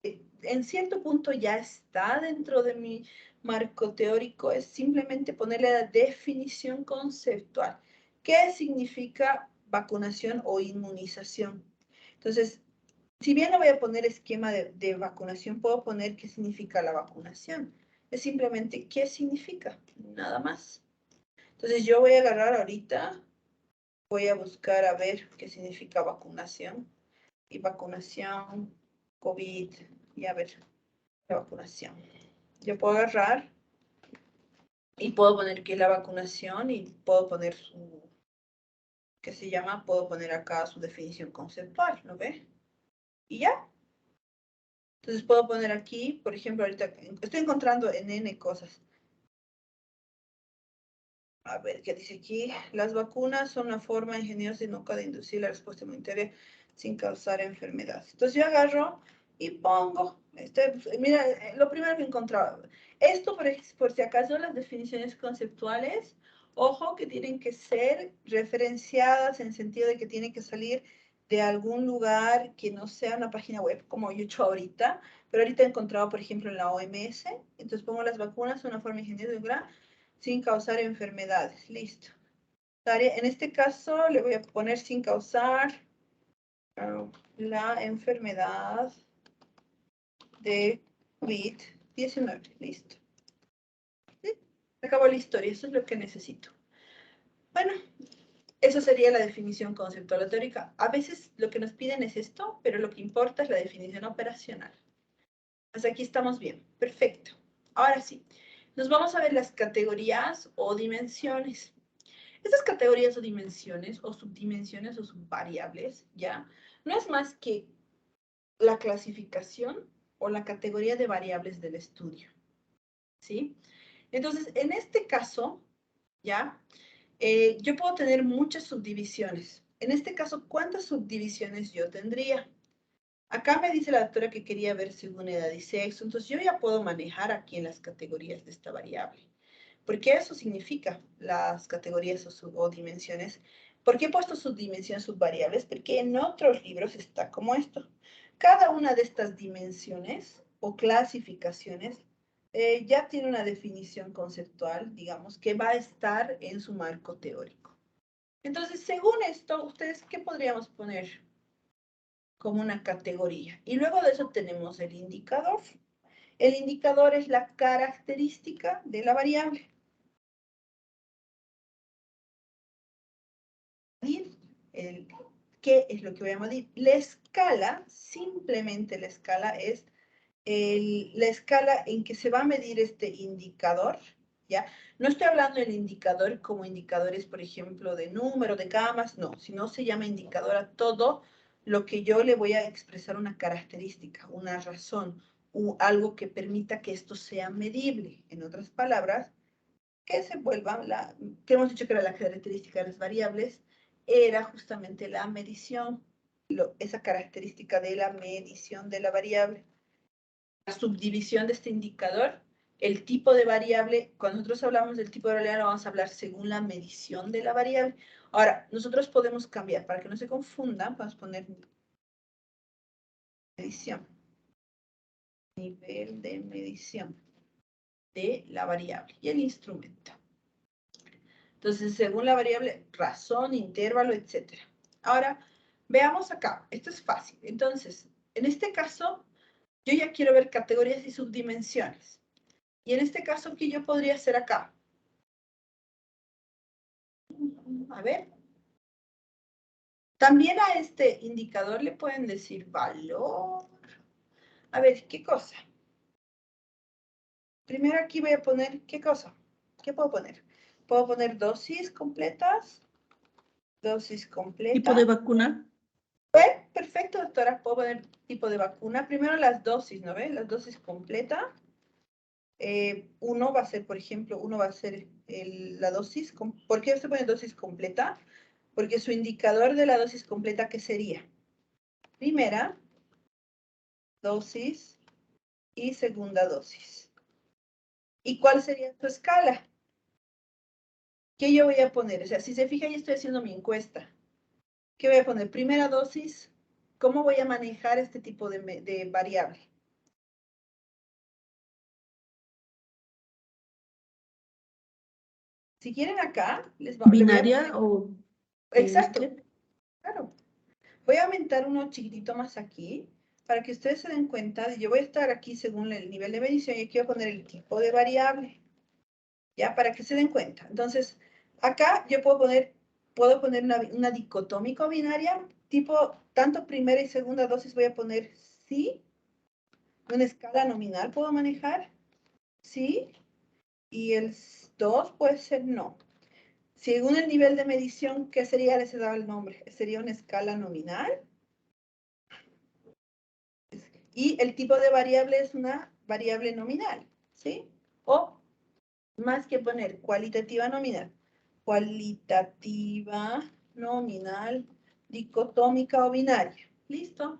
en cierto punto ya está dentro de mi marco teórico, es simplemente ponerle la definición conceptual. ¿Qué significa vacunación o inmunización? Entonces, si bien no voy a poner esquema de vacunación, puedo poner qué significa la vacunación. Es simplemente qué significa, nada más. Entonces yo voy a agarrar ahorita, voy a buscar a ver qué significa vacunación. Y vacunación, COVID, y a ver, la vacunación. Yo puedo agarrar y puedo poner qué es la vacunación y puedo poner su, ¿qué se llama? Puedo poner acá su definición conceptual, ¿no ve? Y ya. Entonces puedo poner aquí, por ejemplo, ahorita estoy encontrando en N cosas. A ver, ¿qué dice aquí? Las vacunas son una forma ingeniosa y nunca de inducir la respuesta inmunitaria sin causar enfermedades. Entonces yo agarro y pongo, mira, lo primero que encontraba. Esto, por si acaso, las definiciones conceptuales, ojo que tienen que ser referenciadas en sentido de que tienen que salir de algún lugar que no sea una página web, como yo he hecho ahorita, pero ahorita he encontrado, por ejemplo, en la OMS, entonces pongo las vacunas, una forma ingeniosa de un gran sin causar enfermedades. Listo. En este caso le voy a poner sin causar la enfermedad de COVID-19. Listo. ¿Sí? Acabó la historia. Eso es lo que necesito. Bueno, eso sería la definición conceptual o teórica. A veces lo que nos piden es esto, pero lo que importa es la definición operacional. Pues aquí estamos bien. Perfecto. Ahora sí, nos vamos a ver las categorías o dimensiones. Estas categorías o dimensiones, o subdimensiones o subvariables, ¿ya? No es más que la clasificación o la categoría de variables del estudio, ¿sí? Entonces, en este caso, ¿ya? Yo puedo tener muchas subdivisiones. En este caso, ¿cuántas subdivisiones yo tendría? Acá me dice la doctora que quería ver según edad y sexo, entonces yo ya puedo manejar aquí en las categorías de esta variable. Porque eso significa las categorías o dimensiones. ¿Por qué he puesto subdimensiones subvariables? Porque en otros libros está como esto. Cada una de estas dimensiones o clasificaciones ya tiene una definición conceptual, digamos, que va a estar en su marco teórico. Entonces, según esto, ¿ustedes qué podríamos poner como una categoría? Y luego de eso tenemos el indicador. El indicador es la característica de la variable. ¿Qué es lo que voy a medir? La escala, simplemente la escala es la escala en que se va a medir este indicador, ¿ya? No estoy hablando del indicador como indicadores, por ejemplo, de número, de camas, no, sino se llama indicador a todo lo que yo le voy a expresar una característica, una razón, algo que permita que esto sea medible. En otras palabras, que se vuelva que hemos dicho que era la característica de las variables, era justamente la medición, esa característica de la medición de la variable. La subdivisión de este indicador, el tipo de variable, cuando nosotros hablamos del tipo de variable, vamos a hablar según la medición de la variable. Ahora, nosotros podemos cambiar, para que no se confundan, vamos a poner medición, nivel de medición de la variable y el instrumento. Entonces, según la variable, razón, intervalo, etc. Ahora, veamos acá. Esto es fácil. Entonces, en este caso, yo ya quiero ver categorías y subdimensiones. Y en este caso, ¿qué yo podría hacer acá? A ver. También a este indicador le pueden decir valor. A ver, ¿qué cosa? Primero aquí voy a poner, ¿qué cosa? ¿Qué puedo poner? Puedo poner dosis completas. Dosis completa. ¿Tipo de vacuna? Perfecto, doctora. Puedo poner tipo de vacuna. Primero las dosis, ¿no ves? Las dosis completa. Uno va a ser, por ejemplo, uno va a ser la dosis. ¿Por qué se pone dosis completa? Porque su indicador de la dosis completa, ¿qué sería? Primera dosis y segunda dosis. ¿Y cuál sería su escala? ¿Qué yo voy a poner? O sea, si se fija, yo estoy haciendo mi encuesta. ¿Qué voy a poner? Primera dosis. ¿Cómo voy a manejar este tipo de variable? Si quieren acá, ¿Binaria o exacto, disquete? claro. Voy a aumentar uno chiquitito más aquí, para que ustedes se den cuenta. Yo voy a estar aquí según el nivel de medición y aquí voy a poner el tipo de variable. ¿Ya? Para que se den cuenta. Entonces, acá yo puedo poner una dicotómica binaria, tipo, tanto primera y segunda dosis voy a poner sí. Una escala nominal puedo manejar, sí. Y el 2 puede ser no. Según el nivel de medición, ¿qué sería? Les he dado el nombre. Sería una escala nominal. Y el tipo de variable es una variable nominal, ¿sí? O más que poner cualitativa nominal. Cualitativa nominal, dicotómica o binaria. ¿Listo?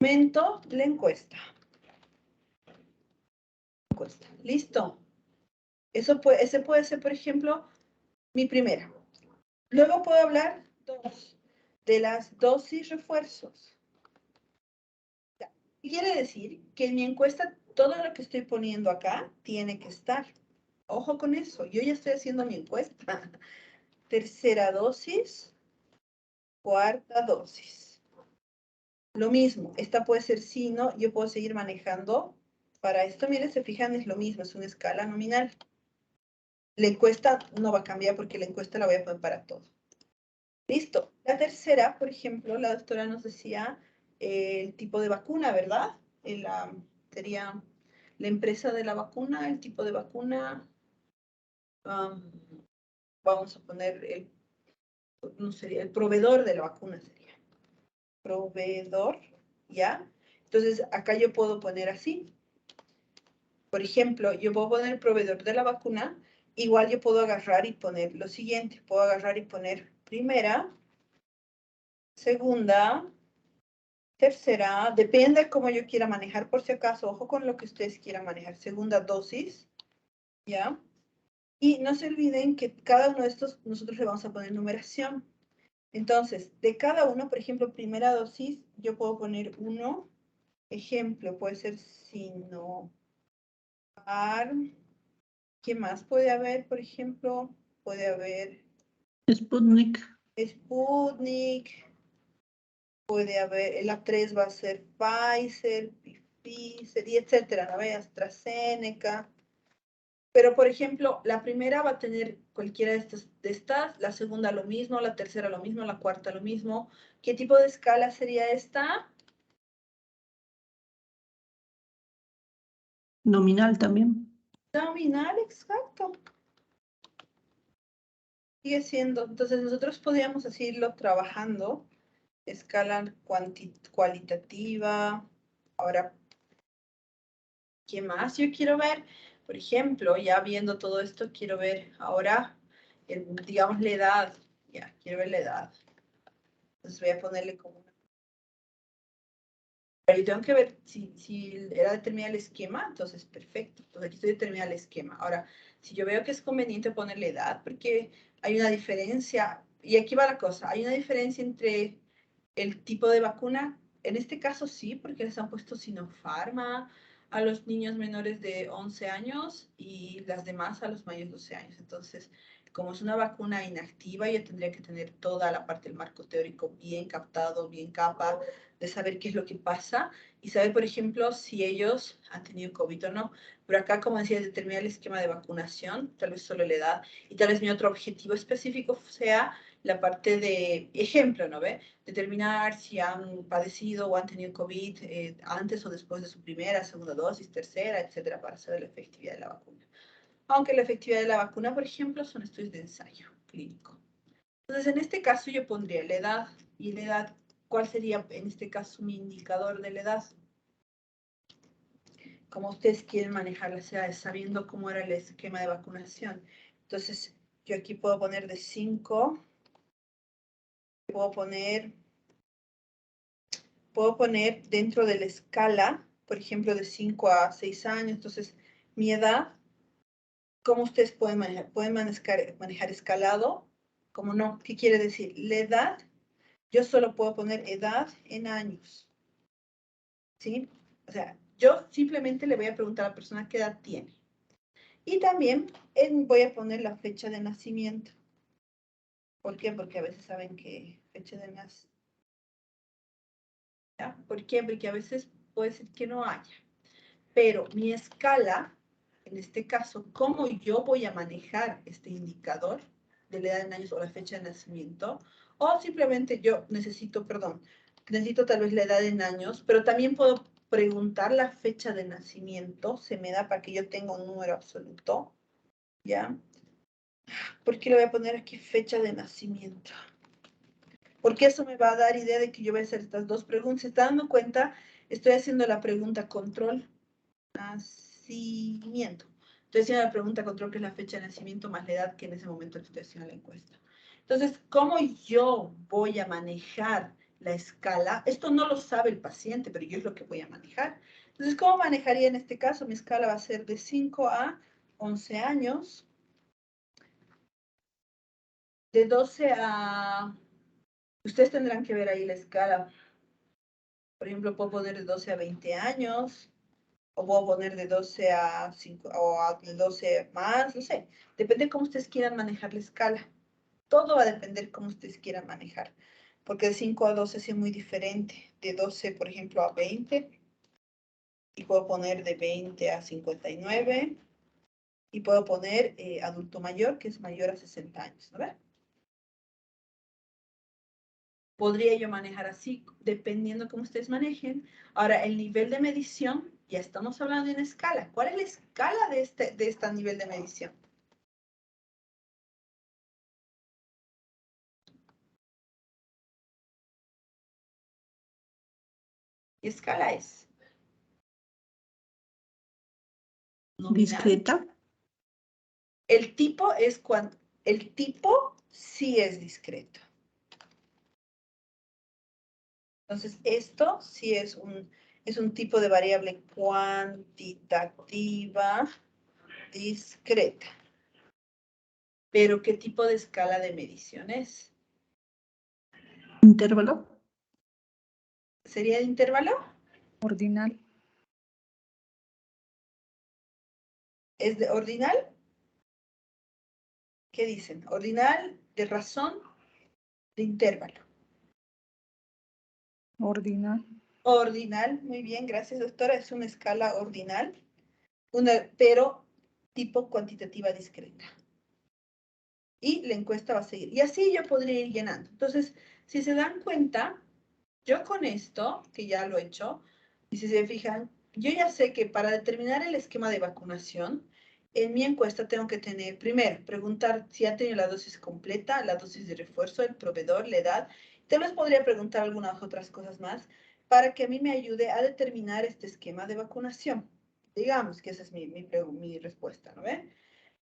Momento la encuesta. ¿Listo? Ese puede ser, por ejemplo, mi primera. Luego puedo hablar de las dosis refuerzos. ¿Qué quiere decir? Que en mi encuesta todo lo que estoy poniendo acá tiene que estar. Ojo con eso, yo ya estoy haciendo mi encuesta. Tercera dosis, cuarta dosis. Lo mismo, esta puede ser sí, no, yo puedo seguir manejando. Para esto, miren, se fijan, es lo mismo, es una escala nominal. La encuesta no va a cambiar porque la encuesta la voy a poner para todo. Listo. La tercera, por ejemplo, la doctora nos decía el tipo de vacuna, ¿verdad? Sería la empresa de la vacuna, el tipo de vacuna. Vamos a poner no sería, el proveedor de la vacuna sería. Proveedor, ¿ya? Entonces, acá yo puedo poner así. Por ejemplo, yo puedo poner el proveedor de la vacuna, igual yo puedo agarrar y poner lo siguiente. Puedo agarrar y poner primera, segunda, tercera, depende de cómo yo quiera manejar, por si acaso, ojo con lo que ustedes quieran manejar. Segunda dosis, ¿ya? Y no se olviden que cada uno de estos nosotros le vamos a poner numeración. Entonces, de cada uno, por ejemplo, primera dosis, yo puedo poner uno. Ejemplo, puede ser Sinopharm. ¿Qué más puede haber? Por ejemplo, puede haber Sputnik. Sputnik. Puede haber, la 3 va a ser Pfizer, Pfizer, y etcétera, ¿no? AstraZeneca. Pero, por ejemplo, la primera va a tener cualquiera de estas, la segunda lo mismo, la tercera lo mismo, la cuarta lo mismo. ¿Qué tipo de escala sería esta? Nominal también. Nominal, exacto. Sigue siendo. Entonces nosotros podríamos así irlo trabajando. Escala cualitativa. Ahora, ¿qué más yo quiero ver? Por ejemplo, ya viendo todo esto, quiero ver ahora, digamos, la edad. Ya, quiero ver la edad. Entonces voy a ponerle como una... Pero yo tengo que ver si era determinado el esquema, entonces perfecto. Entonces aquí estoy determinado el esquema. Ahora, si yo veo que es conveniente ponerle edad, porque hay una diferencia, y aquí va la cosa, hay una diferencia entre el tipo de vacuna, en este caso sí, porque les han puesto Sinopharma a los niños menores de 11 años y las demás a los mayores de 12 años. Entonces, como es una vacuna inactiva, yo tendría que tener toda la parte del marco teórico bien captado, bien capa, de saber qué es lo que pasa y saber, por ejemplo, si ellos han tenido COVID o no. Pero acá, como decía, determinar el esquema de vacunación, tal vez solo la edad, y tal vez mi otro objetivo específico sea la parte de ejemplo, ¿no ve? Determinar si han padecido o han tenido COVID antes o después de su primera, segunda dosis, tercera, etcétera, para saber la efectividad de la vacuna. Aunque la efectividad de la vacuna, por ejemplo, son estudios de ensayo clínico. Entonces, en este caso yo pondría la edad. ¿Y la edad? ¿Cuál sería, en este caso, mi indicador de la edad? Como ustedes quieren manejar las edades, sabiendo cómo era el esquema de vacunación. Entonces, yo aquí puedo poner de 5, puedo poner dentro de la escala, por ejemplo, de 5 a 6 años. Entonces, mi edad, ¿cómo ustedes pueden manejar? ¿Pueden manejar escalado? ¿Cómo no? ¿Qué quiere decir? La edad, yo solo puedo poner edad en años, ¿sí? O sea, yo simplemente le voy a preguntar a la persona qué edad tiene. Y también voy a poner la fecha de nacimiento. ¿Por qué? Porque a veces saben que fecha de nacimiento. ¿Por qué? Porque a veces puede ser que no haya. Pero mi escala, en este caso, cómo yo voy a manejar este indicador de la edad en años o la fecha de nacimiento, o simplemente yo necesito, perdón, necesito tal vez la edad en años, pero también puedo preguntar la fecha de nacimiento, se me da para que yo tenga un número absoluto, ¿ya? ¿Por qué le voy a poner aquí fecha de nacimiento? Porque eso me va a dar idea de que yo voy a hacer estas dos preguntas. ¿Se está dando cuenta? Estoy haciendo la pregunta control. Nacimiento. Estoy haciendo la pregunta control, que es la fecha de nacimiento más la edad que en ese momento le estoy haciendo la encuesta. Entonces, ¿cómo yo voy a manejar la escala? Esto no lo sabe el paciente, pero yo es lo que voy a manejar. Entonces, ¿cómo manejaría en este caso? Mi escala va a ser de 5 a 11 años, de 12 a... Ustedes tendrán que ver ahí la escala. Por ejemplo, puedo poner de 12 a 20 años, o puedo poner de 12 a 5, o de 12 más, no sé. Depende de cómo ustedes quieran manejar la escala. Todo va a depender de cómo ustedes quieran manejar. Porque de 5 a 12 es muy diferente. De 12, por ejemplo, a 20. Y puedo poner de 20 a 59. Y puedo poner adulto mayor, que es mayor a 60 años. ¿No ven? Podría yo manejar así, dependiendo cómo ustedes manejen. Ahora, el nivel de medición, ya estamos hablando de una escala. ¿Cuál es la escala de este nivel de medición? ¿Qué escala es? Nominal. Discreta. El tipo es cuando... El tipo sí es discreto. Entonces, esto sí es un tipo de variable cuantitativa discreta. Pero, ¿qué tipo de escala de medición es? Intervalo. ¿Sería de intervalo? Ordinal. ¿Es de ordinal? ¿Qué dicen? Ordinal, de razón, de intervalo. Ordinal. Ordinal, muy bien, gracias doctora, es una escala ordinal, pero tipo cuantitativa discreta. Y la encuesta va a seguir. Y así yo podría ir llenando. Entonces, si se dan cuenta, yo con esto, que ya lo he hecho, y si se fijan, yo ya sé que para determinar el esquema de vacunación, en mi encuesta tengo que tener, primero, preguntar si ha tenido la dosis completa, la dosis de refuerzo, el proveedor, la edad. Tal vez podría preguntar algunas otras cosas más para que a mí me ayude a determinar este esquema de vacunación. Digamos que esa es mi respuesta, ¿no ven?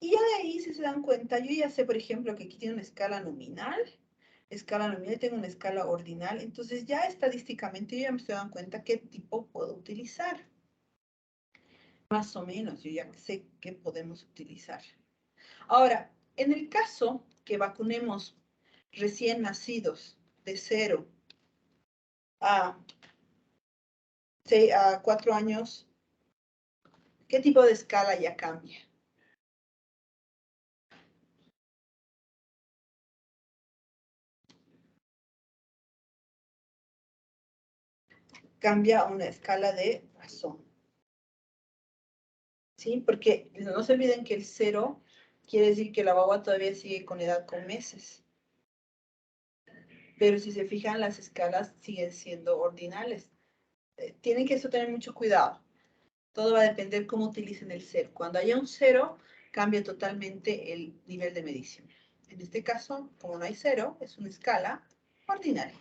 Y ya de ahí, si se dan cuenta, yo ya sé, por ejemplo, que aquí tiene una escala nominal y tengo una escala ordinal. Entonces ya estadísticamente yo ya me estoy dando cuenta qué tipo puedo utilizar. Más o menos, yo ya sé qué podemos utilizar. Ahora, en el caso que vacunemos recién nacidos de 0 a, a 4 años, ¿qué tipo de escala ya cambia? Cambia a una escala de razón. ¿Sí? Porque no se olviden que el 0 quiere decir que la guagua todavía sigue con edad con meses. Pero si se fijan, las escalas siguen siendo ordinales. Tienen que eso tener mucho cuidado. Todo va a depender cómo utilicen el 0. Cuando haya un 0, cambia totalmente el nivel de medición. En este caso, como no hay 0, es una escala ordinaria.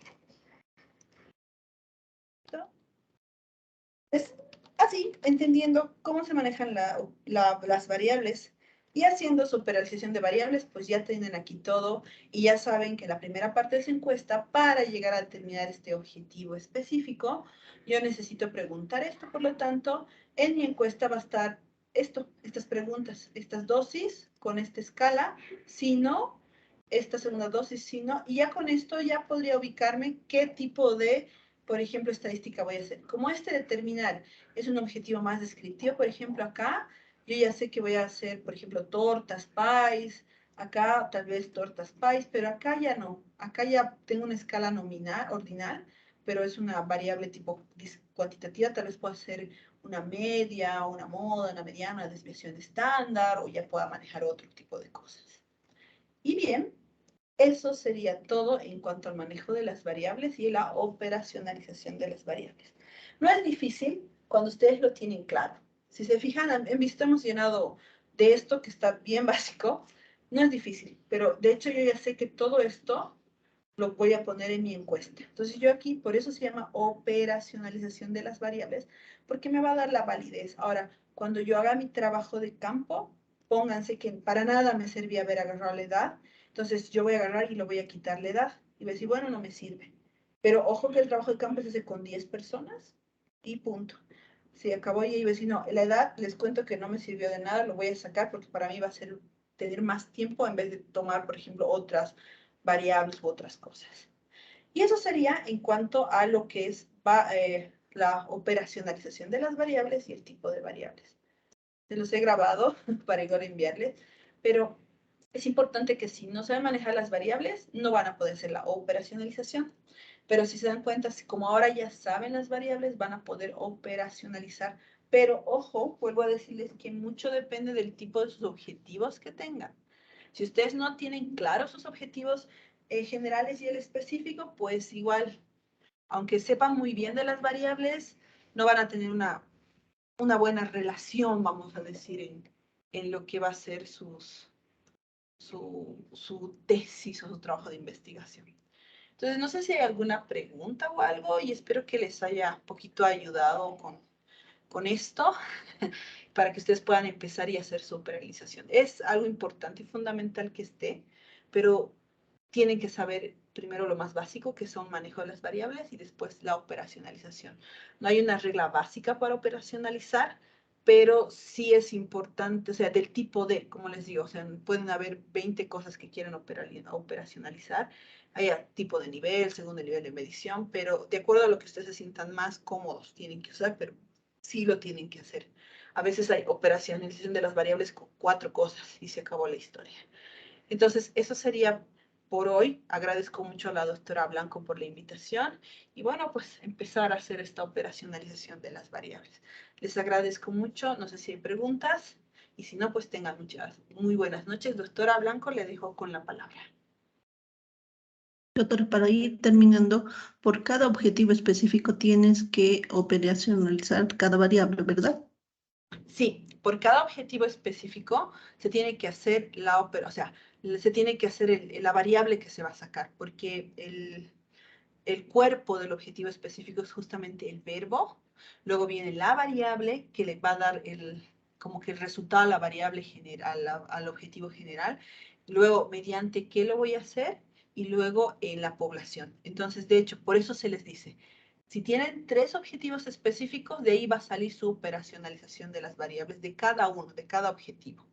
¿No? Es así, entendiendo cómo se manejan las variables y haciendo su operación de variables, pues ya tienen aquí todo y ya saben que la primera parte de su encuesta, para llegar a determinar este objetivo específico, yo necesito preguntar esto. Por lo tanto, en mi encuesta va a estar estas preguntas, estas dosis con esta escala, si no, esta segunda dosis, si no, y ya con esto ya podría ubicarme qué tipo de, por ejemplo, estadística voy a hacer. Como determinar es un objetivo más descriptivo, por ejemplo, acá yo ya sé que voy a hacer, por ejemplo, tortas, pies, acá tal vez tortas, pies, pero acá ya no. Acá ya tengo una escala nominal, ordinal, pero es una variable tipo cuantitativa, tal vez puedo hacer una media, una moda, una mediana, una desviación estándar, o ya pueda manejar otro tipo de cosas. Y bien, eso sería todo en cuanto al manejo de las variables y la operacionalización de las variables. No es difícil cuando ustedes lo tienen claro. Si se fijan, han visto, hemos llenado de esto que está bien básico. No es difícil, pero de hecho yo ya sé que todo esto lo voy a poner en mi encuesta. Entonces yo aquí, por eso se llama operacionalización de las variables, porque me va a dar la validez. Ahora, cuando yo haga mi trabajo de campo, pónganse que para nada me servía haber agarrado la edad. Entonces yo voy a agarrar y lo voy a quitar la edad. Y voy a decir, bueno, no me sirve. Pero ojo que el trabajo de campo se hace con 10 personas y punto. Si acabó y iba a decir, no, la edad les cuento que no me sirvió de nada, lo voy a sacar porque para mí va a ser tener más tiempo en vez de tomar, por ejemplo, otras variables u otras cosas. Y eso sería en cuanto a lo que es la operacionalización de las variables y el tipo de variables. Se los he grabado para igual enviarles, pero es importante que si no saben manejar las variables, no van a poder hacer la operacionalización. Pero si se dan cuenta, como ahora ya saben las variables, van a poder operacionalizar. Pero ojo, vuelvo a decirles que mucho depende del tipo de sus objetivos que tengan. Si ustedes no tienen claros sus objetivos generales y el específico, pues igual, aunque sepan muy bien de las variables, no van a tener una buena relación, vamos a decir, en lo que va a ser su tesis o su trabajo de investigación. Entonces, no sé si hay alguna pregunta o algo y espero que les haya un poquito ayudado con esto para que ustedes puedan empezar y hacer su operacionalización. Es algo importante y fundamental que esté, pero tienen que saber primero lo más básico, que son manejo de las variables, y después la operacionalización. No hay una regla básica para operacionalizar, pero sí es importante, o sea, del tipo de, como les digo, o sea, pueden haber 20 cosas que quieran operacionalizar, hay tipo de nivel, según el nivel de medición, pero de acuerdo a lo que ustedes se sientan más cómodos, tienen que usar, pero sí lo tienen que hacer. A veces hay operacionalización de las variables con 4 cosas y se acabó la historia. Entonces, eso sería por hoy. Agradezco mucho a la doctora Blanco por la invitación y bueno, pues empezar a hacer esta operacionalización de las variables. Les agradezco mucho. No sé si hay preguntas y si no, pues tengan muy buenas noches. Doctora Blanco, le dejo con la palabra. Doctora, para ir terminando, por cada objetivo específico tienes que operacionalizar cada variable, ¿verdad? Sí, por cada objetivo específico se tiene que hacer o sea, se tiene que hacer la variable que se va a sacar, porque el cuerpo del objetivo específico es justamente el verbo, luego viene la variable que le va a dar como que el resultado a la variable general, al objetivo general, luego mediante qué lo voy a hacer y luego la población. Entonces, de hecho, por eso se les dice, si tienen 3 objetivos específicos, de ahí va a salir su operacionalización de las variables de cada uno, de cada objetivo.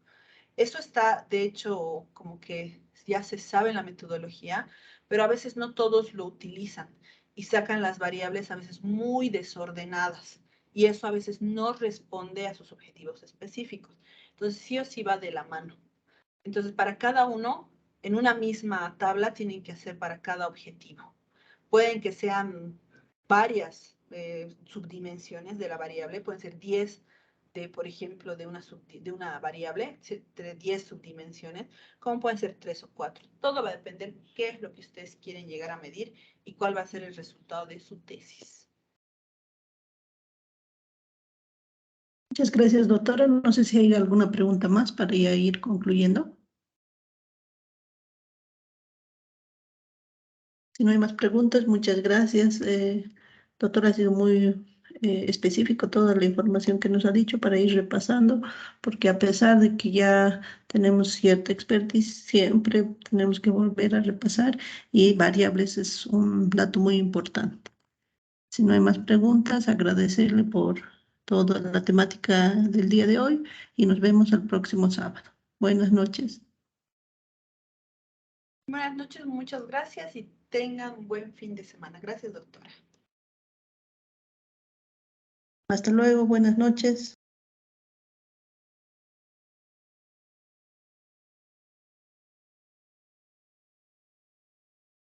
Eso está, de hecho, como que ya se sabe en la metodología, pero a veces no todos lo utilizan y sacan las variables a veces muy desordenadas y eso a veces no responde a sus objetivos específicos. Entonces, sí o sí va de la mano. Entonces, para cada uno, en una misma tabla tienen que hacer para cada objetivo. Pueden que sean varias subdimensiones de la variable, pueden ser 10 por ejemplo, de una variable, de 10 subdimensiones, como pueden ser 3 o 4. Todo va a depender qué es lo que ustedes quieren llegar a medir y cuál va a ser el resultado de su tesis. Muchas gracias, doctora. No sé si hay alguna pregunta más para ya ir concluyendo. Si no hay más preguntas, muchas gracias. Doctora, ha sido muy específico toda la información que nos ha dicho para ir repasando, porque a pesar de que ya tenemos cierta expertise, siempre tenemos que volver a repasar y variables es un dato muy importante. Si no hay más preguntas, agradecerle por toda la temática del día de hoy y nos vemos el próximo sábado. Buenas noches. Buenas noches, muchas gracias y tengan un buen fin de semana. Gracias, doctora. Hasta luego, buenas noches.